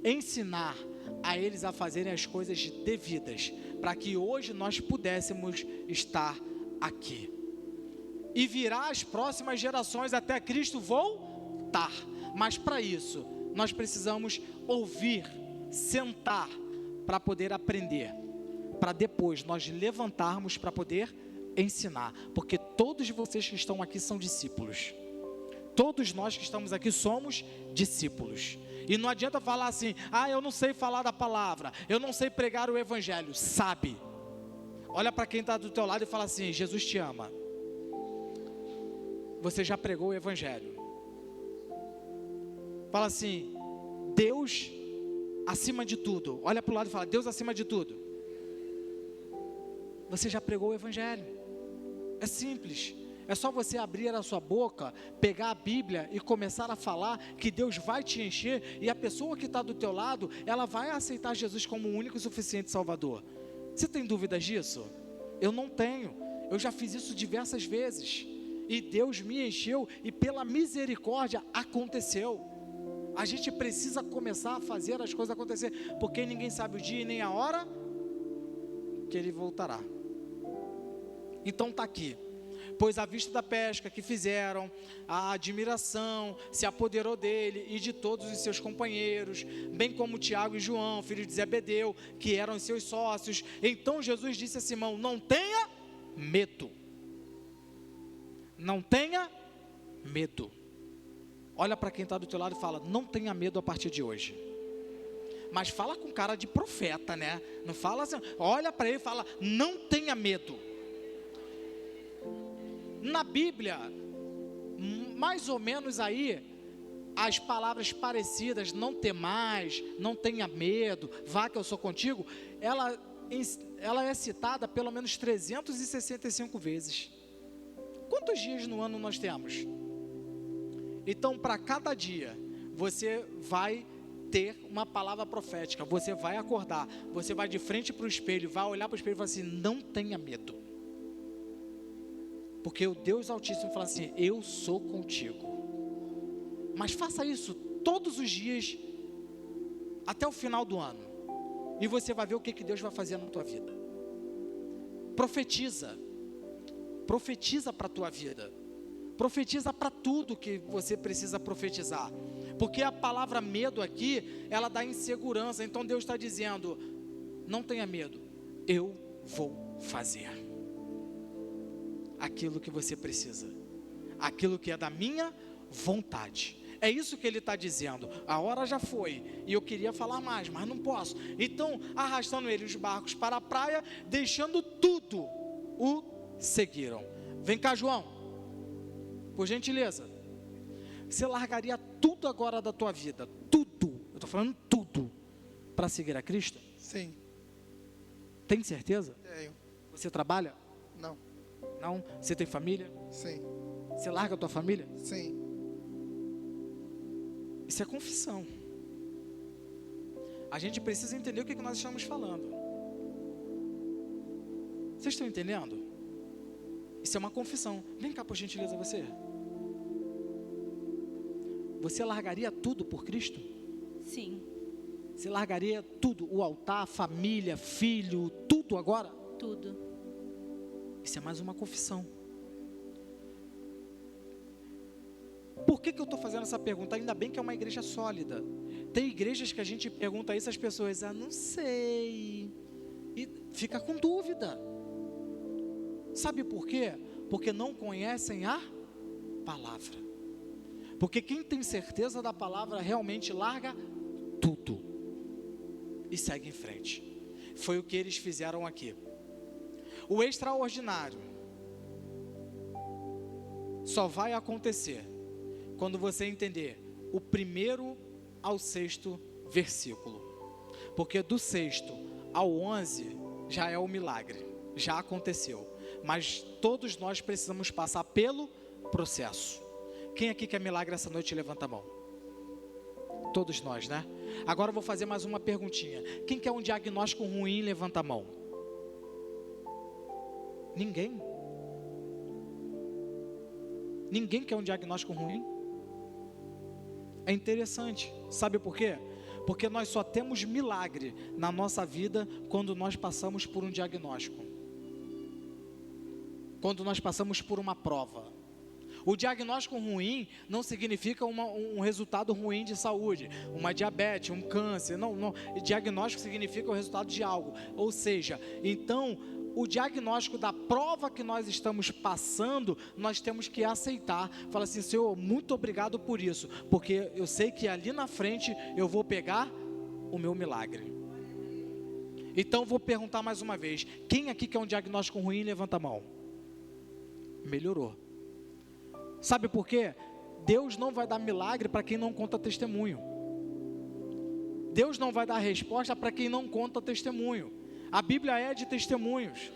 ensinar a eles a fazerem as coisas devidas, para que hoje nós pudéssemos estar aqui e virar as próximas gerações até Cristo voltar. Mas para isso nós precisamos ouvir, sentar para poder aprender, para depois nós levantarmos para poder ensinar, porque todos vocês que estão aqui são discípulos. Todos nós que estamos aqui somos discípulos. E não adianta falar assim: eu não sei falar da palavra, eu não sei pregar o evangelho. Sabe? Olha para quem está do teu lado e fala assim: Jesus te ama. Você já pregou o evangelho? Fala assim: Deus acima de tudo. Olha para o lado e fala: Deus acima de tudo. Você já pregou o evangelho. É simples. É só você abrir a sua boca, pegar a Bíblia e começar a falar, que Deus vai te encher, e a pessoa que está do teu lado, ela vai aceitar Jesus como o único e suficiente Salvador. Você tem dúvidas disso? Eu não tenho. Eu já fiz isso diversas vezes, e Deus me encheu, e pela misericórdia aconteceu. A gente precisa começar a fazer as coisas acontecer, porque ninguém sabe o dia e nem a hora que Ele voltará. Então está aqui: pois à vista da pesca que fizeram, a admiração se apoderou dele e de todos os seus companheiros, bem como Tiago e João, filhos de Zebedeu, que eram seus sócios. Então Jesus disse a Simão: não tenha medo. Não tenha medo. Olha para quem está do teu lado e fala: não tenha medo a partir de hoje. Mas fala com cara de profeta, né? Não fala assim, olha para ele e fala: não tenha medo. Na Bíblia, mais ou menos aí, as palavras parecidas, não temais, não tenha medo, vá que eu sou contigo, ela é citada pelo menos 365 vezes. Quantos dias no ano nós temos? Então, para cada dia, você vai ter uma palavra profética, você vai acordar, você vai de frente para o espelho, vai olhar para o espelho e falar assim: não tenha medo. Porque o Deus Altíssimo fala assim: eu sou contigo. Mas faça isso todos os dias, até o final do ano, e você vai ver o que Deus vai fazer na tua vida. Profetiza para a tua vida, profetiza para tudo que você precisa profetizar, porque a palavra medo aqui, ela dá insegurança. Então Deus está dizendo: não tenha medo, eu vou fazer aquilo que você precisa, aquilo que é da minha vontade. É isso que ele está dizendo. A hora já foi, e eu queria falar mais, mas não posso. Então, arrastando ele os barcos para a praia, deixando tudo, o seguiram. Vem cá, João, por gentileza. Você largaria tudo agora da tua vida, tudo, eu estou falando tudo, para seguir a Cristo? Sim. Tem certeza? Tenho. Você trabalha? Não. Não? Você tem família? Sim. Você larga a tua família? Sim. Isso é confissão. A gente precisa entender o que nós estamos falando. Vocês estão entendendo? Isso é uma confissão. Vem cá, por gentileza, você. Você largaria tudo por Cristo? Sim. Você largaria tudo? O altar, a família, filho, tudo agora? Tudo. Isso é mais uma confissão. Por que eu estou fazendo essa pergunta? Ainda bem que é uma igreja sólida. Tem igrejas que a gente pergunta isso, as pessoas: não sei, e fica com dúvida. Sabe por quê? Porque não conhecem a palavra. Porque quem tem certeza da palavra realmente larga tudo e segue em frente. Foi o que eles fizeram aqui. O extraordinário só vai acontecer quando você entender o 1º ao 6º versículo. Porque do 6º ao 11 já é o milagre, já aconteceu. Mas todos nós precisamos passar pelo processo. Quem aqui quer milagre essa noite, levanta a mão. Todos nós, né? Agora eu vou fazer mais uma perguntinha. Quem quer um diagnóstico ruim, levanta a mão. Ninguém? Ninguém quer um diagnóstico ruim? É interessante, sabe por quê? Porque nós só temos milagre na nossa vida quando nós passamos por um diagnóstico, quando nós passamos por uma prova. O diagnóstico ruim não significa um resultado ruim de saúde, uma diabetes, um câncer, não. Diagnóstico significa o resultado de algo, ou seja, então o diagnóstico da prova que nós estamos passando, nós temos que aceitar. Fala assim: Senhor, muito obrigado por isso, porque eu sei que ali na frente eu vou pegar o meu milagre. Então vou perguntar mais uma vez: quem aqui quer um diagnóstico ruim, levanta a mão. Melhorou. Sabe por quê? Deus não vai dar milagre para quem não conta testemunho. Deus não vai dar resposta para quem não conta testemunho. A Bíblia é de testemunhos.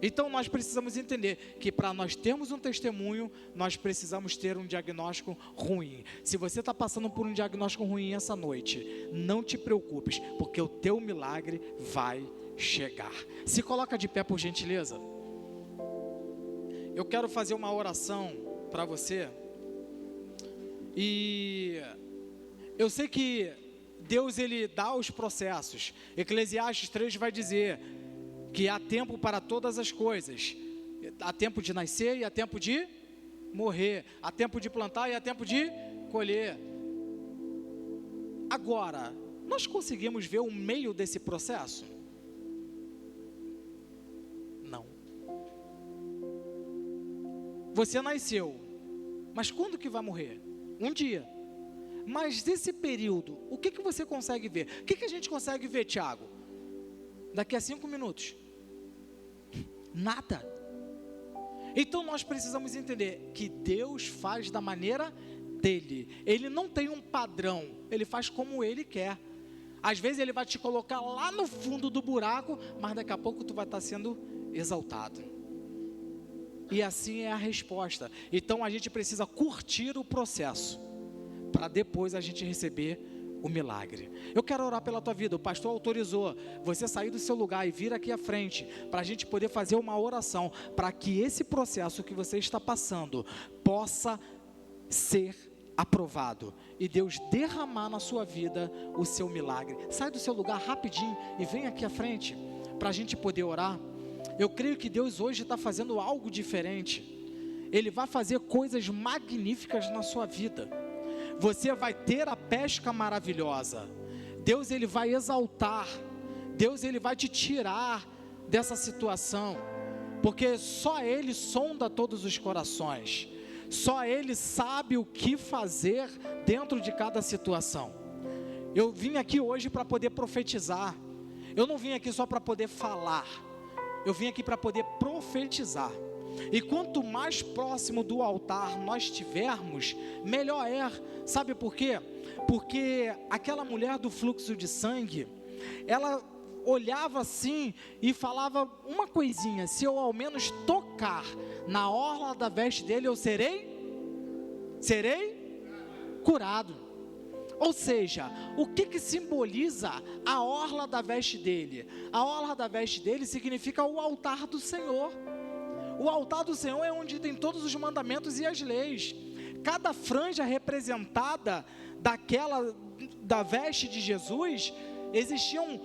Então nós precisamos entender que para nós termos um testemunho, nós precisamos ter um diagnóstico ruim. Se você está passando por um diagnóstico ruim essa noite, não te preocupes, porque o teu milagre vai chegar. Se coloca de pé, por gentileza. Eu quero fazer uma oração para você. E eu sei que Deus, ele dá os processos. Eclesiastes 3 vai dizer que há tempo para todas as coisas. Há tempo de nascer e há tempo de morrer. Há tempo de plantar e há tempo de colher. Agora, nós conseguimos ver o meio desse processo? Não. Você nasceu, mas quando que vai morrer? Um dia. Mas desse período, o que você consegue ver? O que a gente consegue ver, Tiago? Daqui a 5 minutos. Nada. Então nós precisamos entender que Deus faz da maneira dele. Ele não tem um padrão, ele faz como ele quer. Às vezes ele vai te colocar lá no fundo do buraco, mas daqui a pouco tu vai estar sendo exaltado. E assim é a resposta. Então a gente precisa curtir o processo, para depois a gente receber o milagre. Eu quero orar pela tua vida. O pastor autorizou você sair do seu lugar e vir aqui à frente, para a gente poder fazer uma oração, para que esse processo que você está passando, possa ser aprovado, e Deus derramar na sua vida o seu milagre. Sai do seu lugar rapidinho, e vem aqui à frente, para a gente poder orar. Eu creio que Deus hoje está fazendo algo diferente. Ele vai fazer coisas magníficas na sua vida. Você vai ter a pesca maravilhosa. Deus, ele vai exaltar. Deus, ele vai te tirar dessa situação, porque só Ele sonda todos os corações. Só Ele sabe o que fazer dentro de cada situação. Eu vim aqui hoje para poder profetizar. Eu não vim aqui só para poder falar. Eu vim aqui para poder profetizar. E quanto mais próximo do altar nós estivermos, melhor é. Sabe por quê? Porque aquela mulher do fluxo de sangue, ela olhava assim e falava uma coisinha: se eu ao menos tocar na orla da veste dele, eu serei curado. Ou seja, o que simboliza a orla da veste dele? A orla da veste dele significa o altar do Senhor. O altar do Senhor é onde tem todos os mandamentos e as leis. Cada franja representada da veste de Jesus, existiam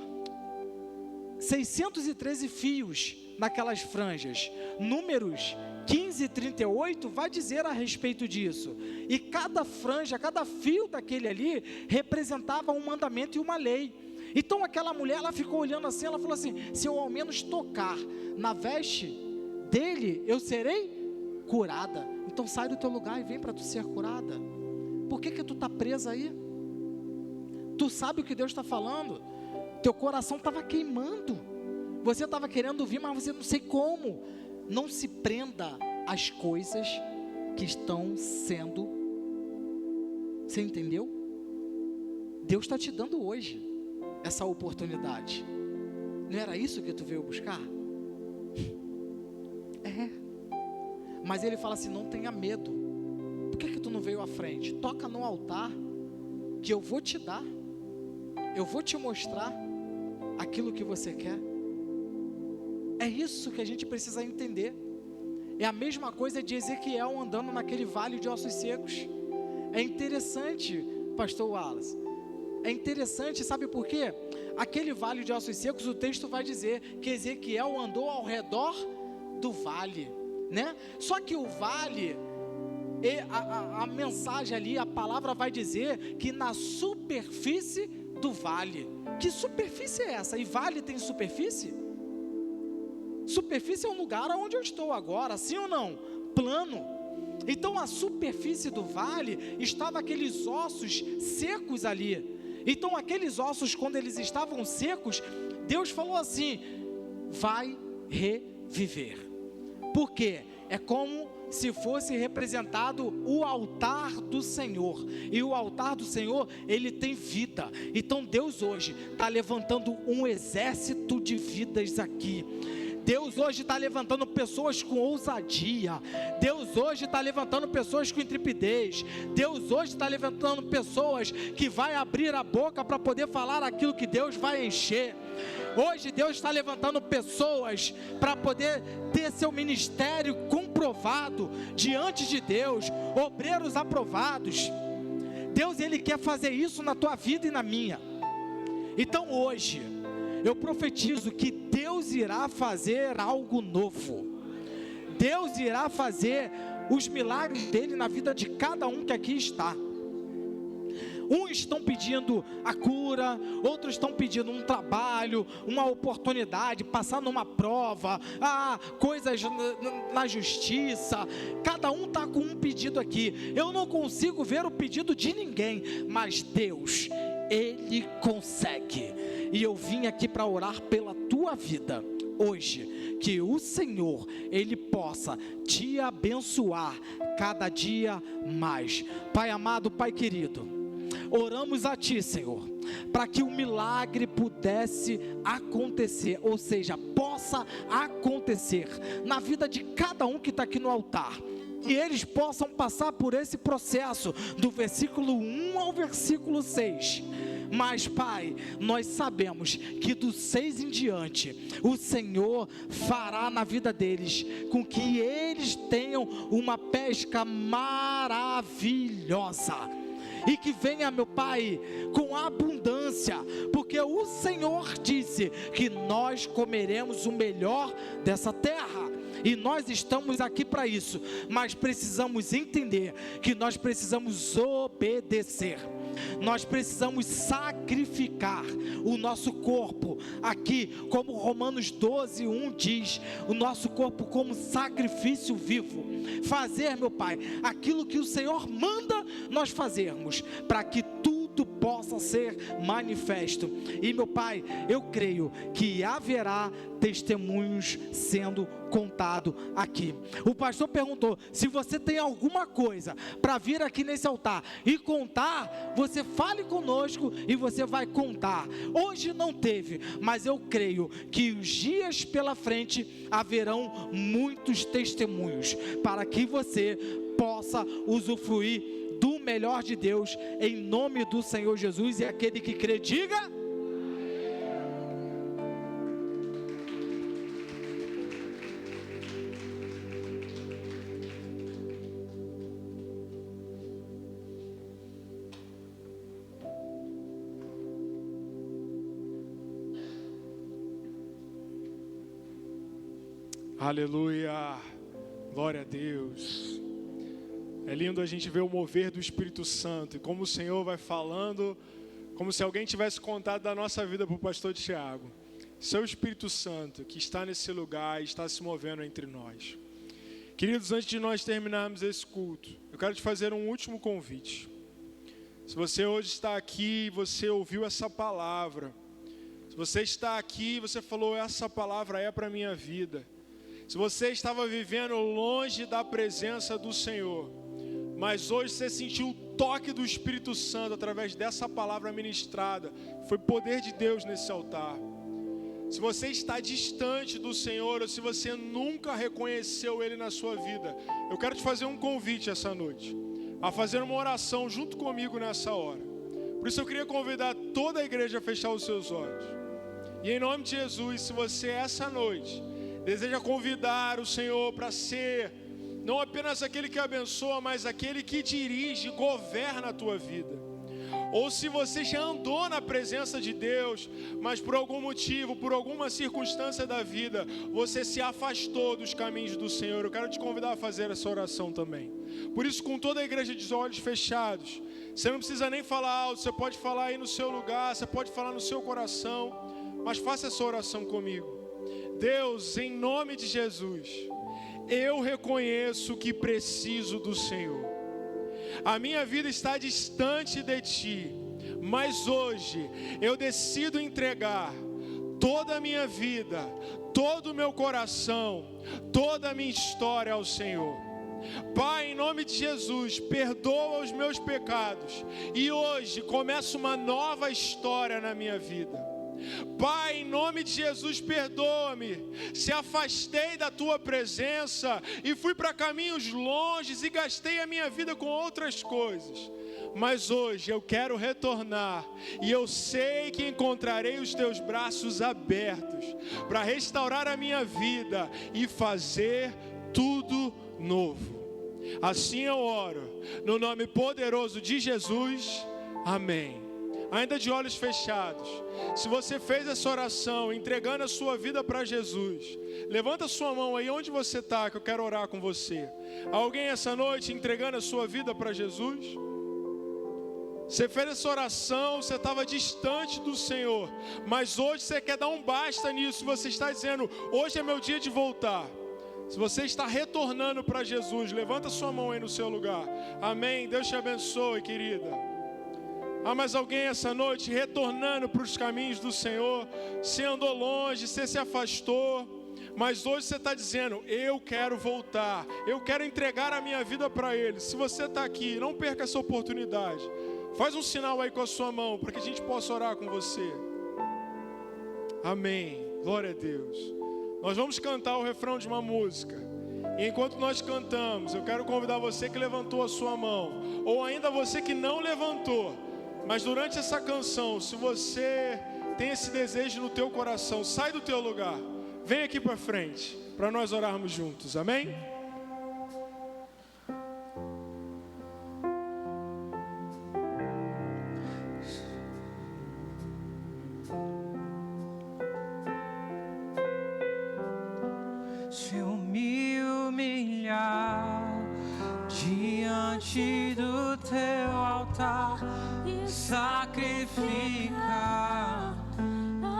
613 fios naquelas franjas. Números 15 e 38 vai dizer a respeito disso. E cada franja, cada fio daquele ali representava um mandamento e uma lei. Então aquela mulher, ela ficou olhando assim, ela falou assim: se eu ao menos tocar na veste dele, eu serei curada. Então sai do teu lugar e vem para tu ser curada. Por que tu está presa aí? Tu sabe o que Deus está falando? Teu coração estava queimando. Você estava querendo ouvir, mas você não sei como. Não se prenda às coisas que estão sendo. Você entendeu? Deus está te dando hoje essa oportunidade. Não era isso que tu veio buscar? Mas ele fala assim: não tenha medo. Por que tu não veio à frente? Toca no altar, que eu vou te dar. Eu vou te mostrar aquilo que você quer. É isso que a gente precisa entender. É a mesma coisa de Ezequiel andando naquele vale de ossos secos. É interessante, pastor Wallace. É interessante, sabe por quê? Aquele vale de ossos secos, o texto vai dizer que Ezequiel andou ao redor do vale, né? Só que o vale, a mensagem ali, a palavra vai dizer que na superfície do vale. Que superfície é essa? E vale tem superfície? Superfície é um lugar onde eu estou agora, sim ou não? Plano. Então a superfície do vale estava aqueles ossos secos ali. Então aqueles ossos, quando eles estavam secos, Deus falou assim: vai reviver. Por quê? É como se fosse representado o altar do Senhor. E o altar do Senhor, ele tem vida. Então Deus hoje está levantando um exército de vidas aqui. Deus hoje está levantando pessoas com ousadia. Deus hoje está levantando pessoas com intrepidez. Deus hoje está levantando pessoas que vai abrir a boca para poder falar aquilo que Deus vai encher. Hoje Deus está levantando pessoas para poder ter seu ministério comprovado diante de Deus, obreiros aprovados. Deus, ele quer fazer isso na tua vida e na minha. Então hoje eu profetizo que Deus irá fazer algo novo. Deus irá fazer os milagres dele na vida de cada um que aqui está. Uns estão pedindo a cura, outros estão pedindo um trabalho, uma oportunidade, passar numa prova, coisas na justiça. Cada um está com um pedido aqui. Eu não consigo ver o pedido de ninguém, mas Deus, Ele consegue. E eu vim aqui para orar pela tua vida hoje, que o Senhor, Ele possa te abençoar cada dia mais. Pai amado, Pai querido, oramos a Ti, Senhor, para que o milagre pudesse acontecer, ou seja, possa acontecer na vida de cada um que está aqui no altar, e eles possam passar por esse processo, do versículo 1 ao versículo 6, mas Pai, nós sabemos que do 6 em diante, o Senhor fará na vida deles, com que eles tenham uma pesca maravilhosa, e que venha, meu Pai, com abundância, porque o Senhor disse que nós comeremos o melhor dessa terra, e nós estamos aqui para isso, mas precisamos entender que nós precisamos obedecer, nós precisamos sacrificar o nosso corpo, aqui como Romanos 12:1 diz, o nosso corpo como sacrifício vivo, fazer, meu Pai, aquilo que o Senhor manda nós fazermos, para que tudo possa ser manifesto. E meu Pai, eu creio que haverá testemunhos sendo contado aqui. O pastor perguntou: se você tem alguma coisa para vir aqui nesse altar e contar, você fale conosco e você vai contar. Hoje não teve, mas eu creio que os dias pela frente haverão muitos testemunhos, para que você possa usufruir do melhor de Deus, em nome do Senhor Jesus. E aquele que crê, diga: aleluia, glória a Deus. É lindo a gente ver o mover do Espírito Santo, e como o Senhor vai falando, como se alguém tivesse contado da nossa vida para o pastor Tiago. Seu Espírito Santo, que está nesse lugar e está se movendo entre nós. Queridos, antes de nós terminarmos esse culto, eu quero te fazer um último convite. Se você hoje está aqui e você ouviu essa palavra, se você está aqui e você falou: essa palavra é para a minha vida. Se você estava vivendo longe da presença do Senhor, mas hoje você sentiu o toque do Espírito Santo através dessa palavra ministrada, foi poder de Deus nesse altar. Se você está distante do Senhor, ou se você nunca reconheceu Ele na sua vida, eu quero te fazer um convite essa noite, a fazer uma oração junto comigo nessa hora. Por isso eu queria convidar toda a igreja a fechar os seus olhos. E em nome de Jesus, se você essa noite deseja convidar o Senhor para ser não apenas aquele que abençoa, mas aquele que dirige, governa a tua vida. Ou se você já andou na presença de Deus, mas por algum motivo, por alguma circunstância da vida, você se afastou dos caminhos do Senhor, eu quero te convidar a fazer essa oração também. Por isso, com toda a igreja de olhos fechados, você não precisa nem falar alto, você pode falar aí no seu lugar, você pode falar no seu coração, mas faça essa oração comigo. Deus, em nome de Jesus, eu reconheço que preciso do Senhor. A minha vida está distante de Ti, mas hoje eu decido entregar toda a minha vida, todo o meu coração, toda a minha história ao Senhor. Pai, em nome de Jesus, perdoa os meus pecados e hoje começa uma nova história na minha vida. Pai, em nome de Jesus, perdoa-me se afastei da Tua presença e fui para caminhos longes e gastei a minha vida com outras coisas. Mas hoje eu quero retornar e eu sei que encontrarei os Teus braços abertos para restaurar a minha vida e fazer tudo novo. Assim eu oro, no nome poderoso de Jesus, amém. Ainda de olhos fechados, se você fez essa oração, entregando a sua vida para Jesus, levanta a sua mão aí onde você está, que eu quero orar com você. Alguém essa noite entregando a sua vida para Jesus? Você fez essa oração, você estava distante do Senhor, mas hoje você quer dar um basta nisso. Você está dizendo: hoje é meu dia de voltar. Se você está retornando para Jesus, levanta sua mão aí no seu lugar. Amém. Deus te abençoe, querida. Há mais alguém essa noite retornando para os caminhos do Senhor? Você andou longe, você se afastou, mas hoje você está dizendo: eu quero voltar, eu quero entregar a minha vida para Ele. Se você está aqui, não perca essa oportunidade. Faz um sinal aí com a sua mão, para que a gente possa orar com você. Amém. Glória a Deus. Nós vamos cantar o refrão de uma música. E enquanto nós cantamos, eu quero convidar você que levantou a sua mão, ou ainda você que não levantou, mas durante essa canção, se você tem esse desejo no teu coração, sai do teu lugar, vem aqui para frente, para nós orarmos juntos. Amém? Se eu me humilhar diante do teu altar e sacrificar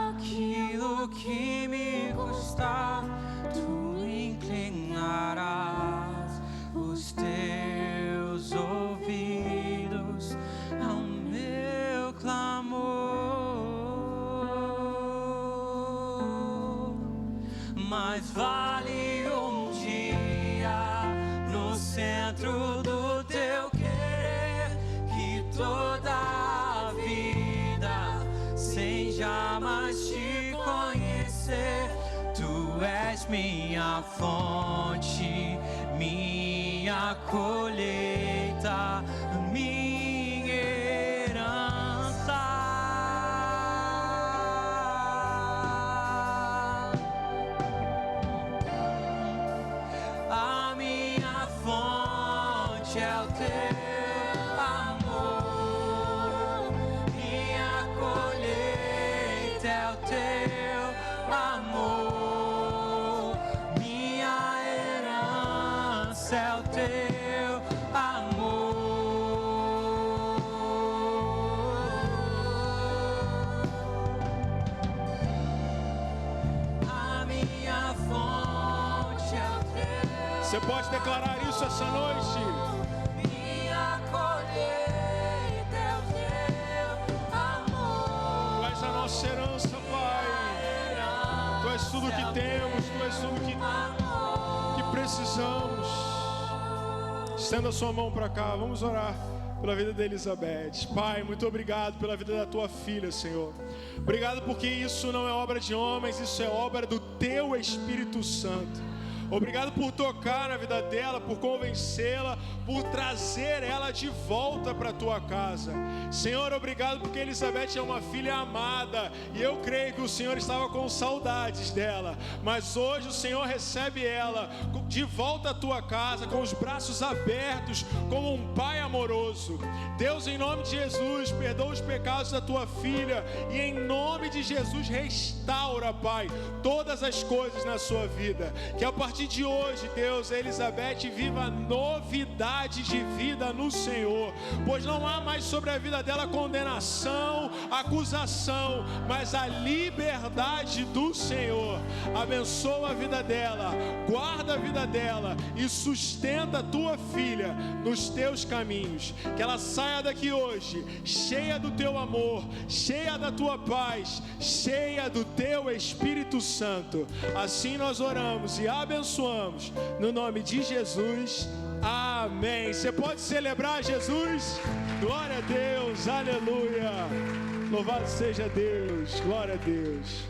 aquilo que me custar, tu inclinarás os teus ouvidos ao meu clamor. Mas vale um dia no centro do teu querer, que toda a vida sem jamais te conhecer. Tu és minha fonte, minha colheita, minha herança. A minha fonte é o teu amor, minha colheita é o teu amor, minha herança é o teu amor. A minha fonte é o teu. Você pode declarar isso essa noite? Minha colheita é o teu amor. Tu és a nossa herança, Pai. Tu és tudo que temos, Tu és tudo que precisamos. Estenda a sua mão para cá, vamos orar pela vida de Elizabeth. Pai, muito obrigado pela vida da Tua filha, Senhor. Obrigado porque isso não é obra de homens, isso é obra do Teu Espírito Santo. Obrigado por tocar na vida dela, por convencê-la, por trazer ela de volta para a Tua casa. Senhor, obrigado porque Elizabeth é uma filha amada, e eu creio que o Senhor estava com saudades dela, mas hoje o Senhor recebe ela de volta à Tua casa, com os braços abertos, como um Pai amoroso. Deus, em nome de Jesus, perdoa os pecados da Tua filha, e em nome de Jesus restaura, Pai, todas as coisas na sua vida. Que a partir de hoje, Deus, a Elizabeth viva novidade de vida no Senhor, pois não há mais sobre a vida dela condenação, acusação, mas a liberdade do Senhor. Abençoa a vida dela, guarda a vida dela e sustenta a tua filha nos teus caminhos. Que ela saia daqui hoje cheia do teu amor, cheia da tua paz, cheia do teu Espírito Santo. Assim nós oramos e abençoamos no nome de Jesus. Amém. Você pode celebrar Jesus? Glória a Deus, aleluia. Louvado seja Deus, glória a Deus.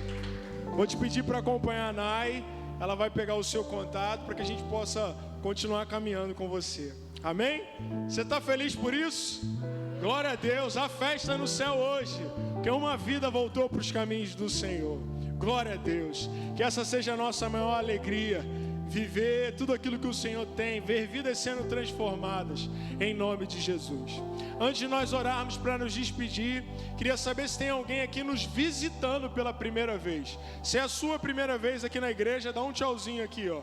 Vou te pedir para acompanhar a Nai. Ela vai pegar o seu contato para que a gente possa continuar caminhando com você. Amém? Você está feliz por isso? Glória a Deus. Há festa no céu hoje, porque uma vida voltou para os caminhos do Senhor. Glória a Deus. Que essa seja a nossa maior alegria. Viver tudo aquilo que o Senhor tem, ver vidas sendo transformadas, em nome de Jesus. Antes de nós orarmos para nos despedir, queria saber se tem alguém aqui nos visitando pela primeira vez. Se é a sua primeira vez aqui na igreja, dá um tchauzinho aqui, ó.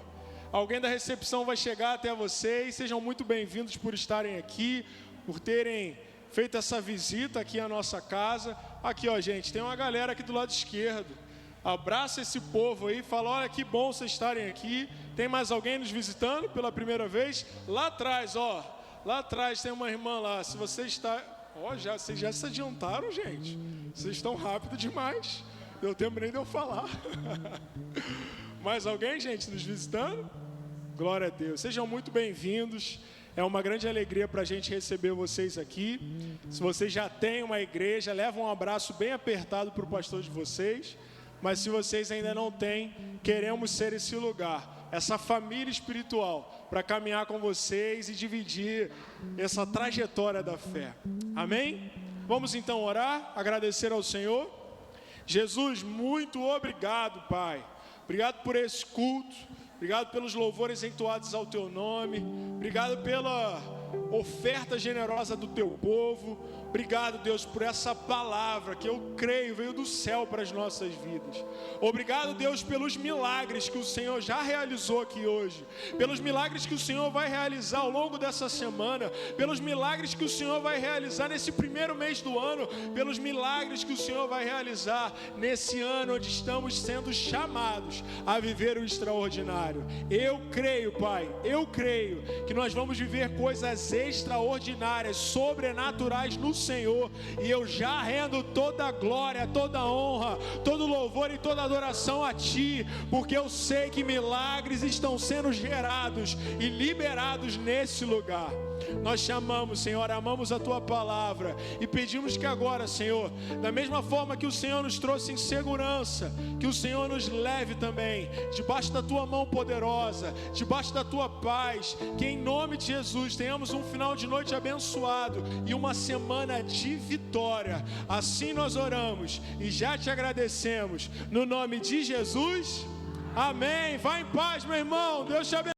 Alguém da recepção vai chegar até vocês. Sejam muito bem-vindos por estarem aqui, por terem feito essa visita aqui à nossa casa. Aqui, ó, gente, tem uma galera aqui do lado esquerdo. Abraça esse povo aí, fala, olha que bom vocês estarem aqui. Tem mais alguém nos visitando pela primeira vez? Lá atrás, ó, lá atrás tem uma irmã lá. Se você está... Ó, vocês já se adiantaram, gente. Vocês estão rápido demais. Deu tempo nem de eu falar. Mais alguém, gente, nos visitando? Glória a Deus. Sejam muito bem-vindos. É uma grande alegria para a gente receber vocês aqui. Se vocês já têm uma igreja, leva um abraço bem apertado para o pastor de vocês. Mas se vocês ainda não têm, queremos ser esse lugar, essa família espiritual, para caminhar com vocês e dividir essa trajetória da fé. Amém? Vamos então orar, agradecer ao Senhor. Jesus, muito obrigado, Pai. Obrigado por esse culto. Obrigado pelos louvores entoados ao Teu nome. Obrigado pela oferta generosa do Teu povo. Obrigado, Deus, por essa palavra que eu creio veio do céu para as nossas vidas. Obrigado, Deus, pelos milagres que o Senhor já realizou aqui hoje. Pelos milagres que o Senhor vai realizar ao longo dessa semana. Pelos milagres que o Senhor vai realizar nesse primeiro mês do ano. Pelos milagres que o Senhor vai realizar nesse ano onde estamos sendo chamados a viver o extraordinário. Eu creio, Pai, eu creio que nós vamos viver coisas extraordinárias, sobrenaturais no Senhor, e eu já rendo toda a glória, toda a honra, todo o louvor e toda a adoração a Ti, porque eu sei que milagres estão sendo gerados e liberados nesse lugar. Nós chamamos, Senhor, amamos a Tua palavra e pedimos que agora, Senhor, da mesma forma que o Senhor nos trouxe em segurança, que o Senhor nos leve também debaixo da Tua mão poderosa, debaixo da Tua paz, que em nome de Jesus tenhamos um final de noite abençoado e uma semana de vitória. Assim nós oramos e já te agradecemos, no nome de Jesus, amém. Vá em paz, meu irmão, Deus te abençoe.